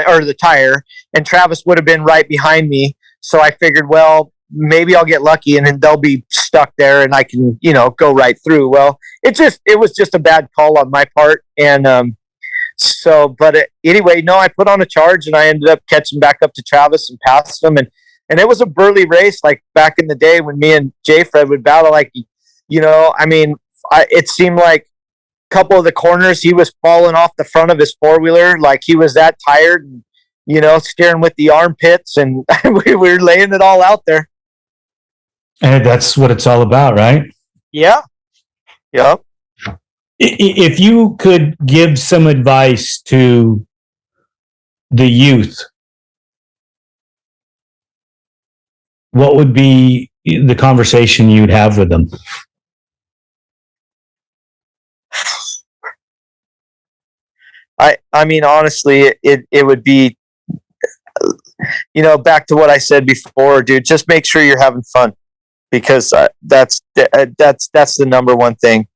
or the tire, and Travis would have been right behind me. So I figured, well, maybe I'll get lucky and then they'll be stuck there and I can, go right through. Well, it was just a bad call on my part. And, anyway, no, I put on a charge and I ended up catching back up to Travis and passed him. And it was a burly race, like back in the day when me and J Fred would battle, like, it seemed like a couple of the corners, he was falling off the front of his four-wheeler. Like he was that tired and, steering with the armpits, and we were laying it all out there. And that's what it's all about, right? Yeah. Yep. If you could give some advice to the youth, what would be the conversation you'd have with them? I mean, honestly, it would be, back to what I said before, dude, just make sure you're having fun, because that's the number one thing.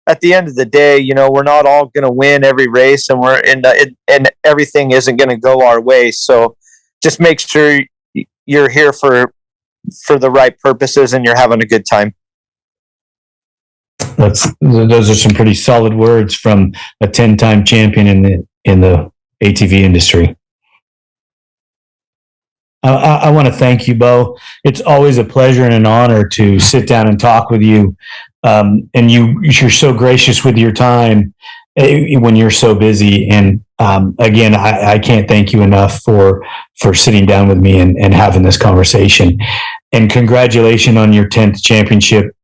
At the end of the day, we're not all going to win every race, and and everything isn't going to go our way. So just make sure you're here for the right purposes and you're having a good time. Those are some pretty solid words from a 10-time champion in the ATV industry. I want to thank you, Beau. It's always a pleasure and an honor to sit down and talk with you. And you're so gracious with your time when you're so busy. And again, I can't thank you enough for sitting down with me and having this conversation. And congratulations on your 10th championship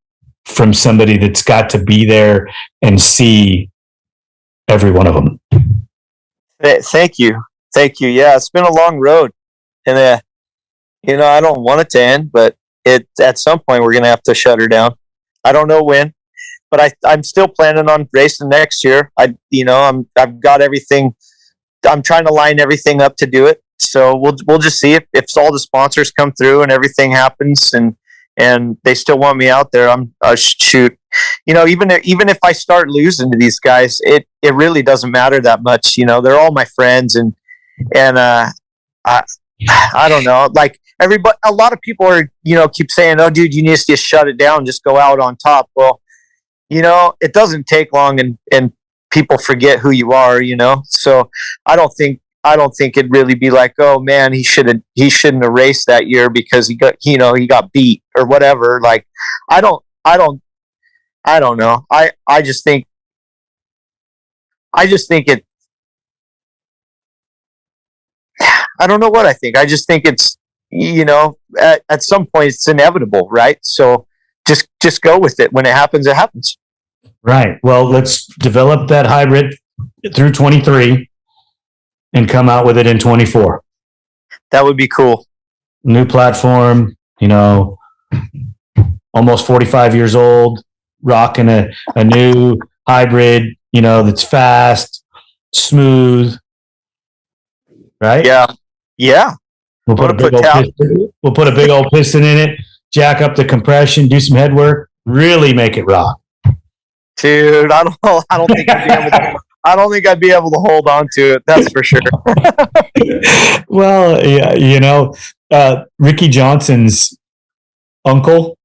from somebody that's got to be there and see every one of them. Thank you. Yeah, it's been a long road, and I don't want it to end, but at some point we're gonna have to shut her down. I don't know when, but I'm still planning on racing next year. I've got everything. I'm trying to line everything up to do it. So we'll just see if all the sponsors come through and everything happens, and they still want me out there. Shoot. Even if I start losing to these guys, it really doesn't matter that much. They're all my friends, and I don't know. Like everybody, a lot of people are keep saying, "Oh, dude, you need to just shut it down, just go out on top." Well, it doesn't take long, and people forget who you are. So I don't think it'd really be like, oh man, he shouldn't have raced that year because he got beat or whatever. Like, I don't know. I just think it, I don't know what I think. I just think it's, at some point it's inevitable, right? So just go with it. When it happens, it happens. Right. Well, let's develop that hybrid through 23 and come out with it in 24. That would be cool. New platform, almost 45 years old, rocking a new hybrid, that's fast, smooth. Right? Yeah. We'll put a big old piston in it, jack up the compression, do some head work, really make it rock. Dude, I don't think I'd be able to. I don't think I'd be able to hold on to it. That's for sure. Well, yeah, Ricky Johnson's uncle,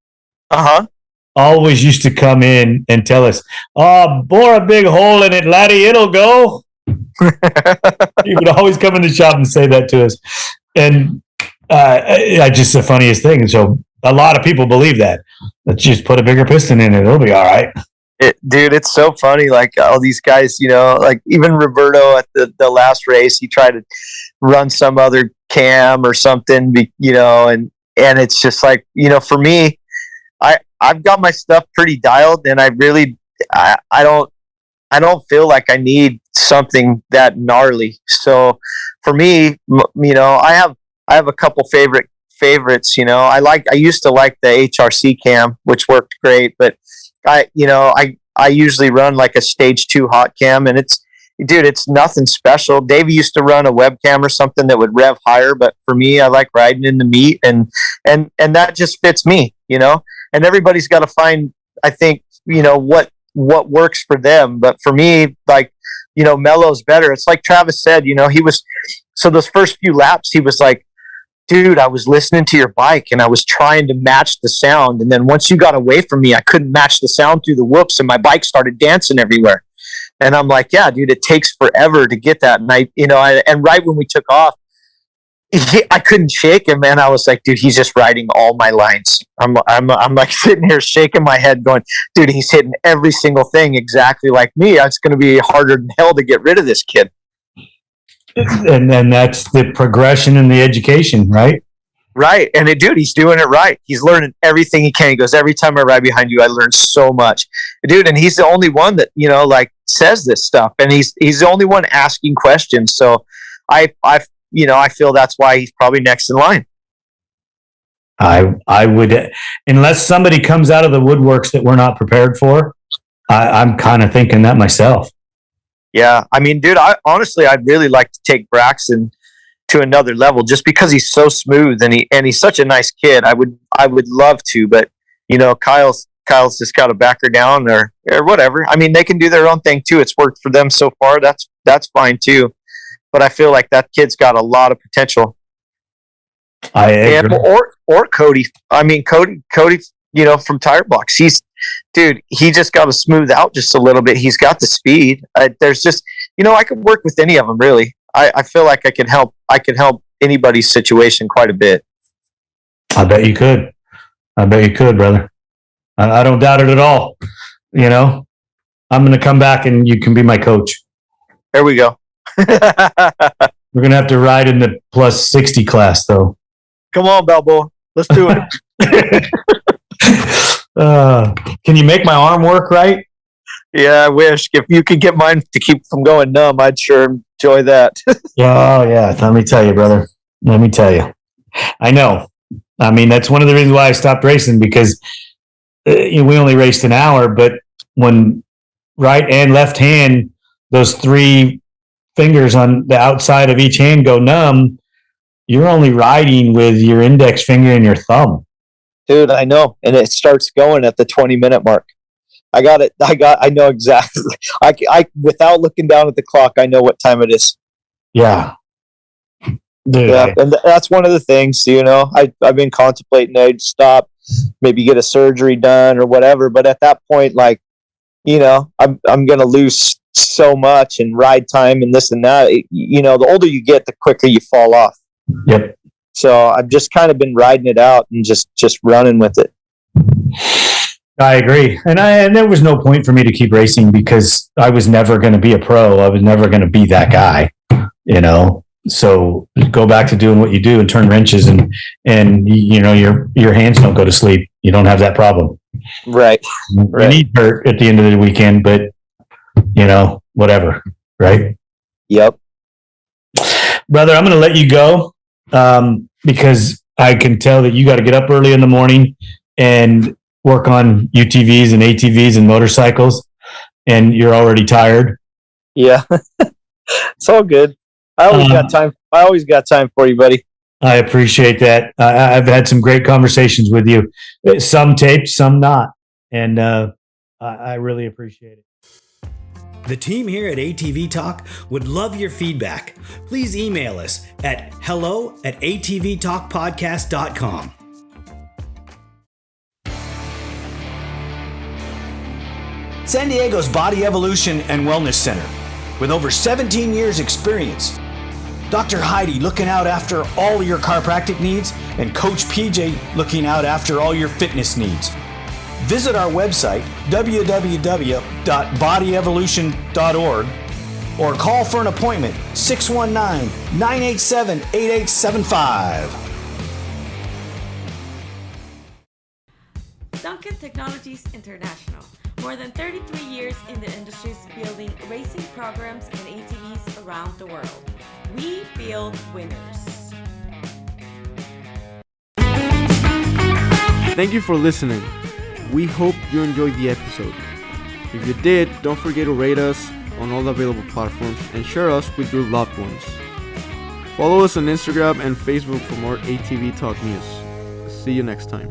always used to come in and tell us, "Oh, bore a big hole in it, laddie, it'll go." He would always come in the shop and say that to us, and just the funniest thing. So a lot of people believe that. Let's just put a bigger piston in it; it'll be all right. Dude, it's so funny. Like all these guys, like even Roberto at the last race, he tried to run some other cam or something, and it's just like, for me, I've got my stuff pretty dialed, and I don't feel like I need something that gnarly. So for me, I have a couple favorites. I used to like the HRC cam, which worked great, but I usually run like a stage 2 hot cam, and it's nothing special. Davey used to run a webcam or something that would rev higher, but for me, I like riding in the meat, and that just fits me, and everybody's got to find, I think, what works for them. But for me, like, mellow's better. It's like Travis said, those first few laps, he was like, dude, I was listening to your bike and I was trying to match the sound. And then once you got away from me, I couldn't match the sound through the whoops and my bike started dancing everywhere. And I'm like, yeah, dude, it takes forever to get that. And and right when we took off, I couldn't shake him. And I was like, dude, he's just riding all my lines. I'm like sitting here shaking my head going, dude, he's hitting every single thing exactly like me. It's going to be harder than hell to get rid of this kid. And then that's the progression in the education, right? Right. And dude, he's doing it right. He's learning everything he can. He goes, every time I ride behind you, I learn so much. Dude, and he's the only one that, like says this stuff. And he's the only one asking questions. So I feel that's why he's probably next in line. I would, unless somebody comes out of the woodworks that we're not prepared for, I'm kind of thinking that myself. Yeah. I mean, dude, I'd really like to take Braxton to another level just because he's so smooth and he's such a nice kid. I would love to, but Kyle's just got to back her down or whatever. I mean, they can do their own thing too. It's worked for them so far. That's fine too. But I feel like that kid's got a lot of potential. I agree. Or Cody. I mean, Cody, from Tire Blocks. He just got to smooth out just a little bit. He's got the speed. There's just, I could work with any of them really. I feel like I could help anybody's situation quite a bit. I bet you could, brother. I don't doubt it at all. I'm going to come back and you can be my coach. There we go. We're going to have to ride in the plus 60 class though. Come on, Balboa. Let's do it. Can you make my arm work right? Yeah, I wish. If you could get mine to keep from going numb, I'd sure enjoy that. Oh, yeah. Let me tell you, brother. Let me tell you. I know. I mean, that's one of the reasons why I stopped racing because we only raced an hour, but when right and left hand, those three fingers on the outside of each hand go numb, you're only riding with your index finger and your thumb. Dude, I know. And it starts going at the 20-minute mark. I know exactly. I without looking down at the clock, I know what time it is. Yeah. Dude, yeah. And that's one of the things, I've been contemplating I'd stop, maybe get a surgery done or whatever. But at that point, like, I'm going to lose so much in ride time and this and that. The older you get, the quicker you fall off. Yep. So I've just kind of been riding it out and just running with it. I agree. And there was no point for me to keep racing because I was never going to be a pro. I was never going to be that guy, So go back to doing what you do and turn wrenches and your hands don't go to sleep. You don't have that problem. Right. You need hurt at the end of the weekend, but whatever. Right. Yep. Brother, I'm going to let you go because I can tell that you got to get up early in the morning and work on UTVs and ATVs and motorcycles, and you're already tired. Yeah. It's all good. I always got time for you, buddy. I appreciate that. I've had some great conversations with you. Some taped, some not. And I really appreciate it. The team here at ATV Talk would love your feedback. Please email us at hello@atvtalkpodcast.com. San Diego's Body Evolution and Wellness Center. With over 17 years experience, Dr. Heidi looking out after all your chiropractic needs, and Coach PJ looking out after all your fitness needs. Visit our website, www.bodyevolution.org, or call for an appointment, 619-987-8875. Duncan Technologies International. More than 33 years in the industry building racing programs and ATVs around the world. We build winners. Thank you for listening. We hope you enjoyed the episode. If you did, don't forget to rate us on all the available platforms and share us with your loved ones. Follow us on Instagram and Facebook for more ATV Talk news. See you next time.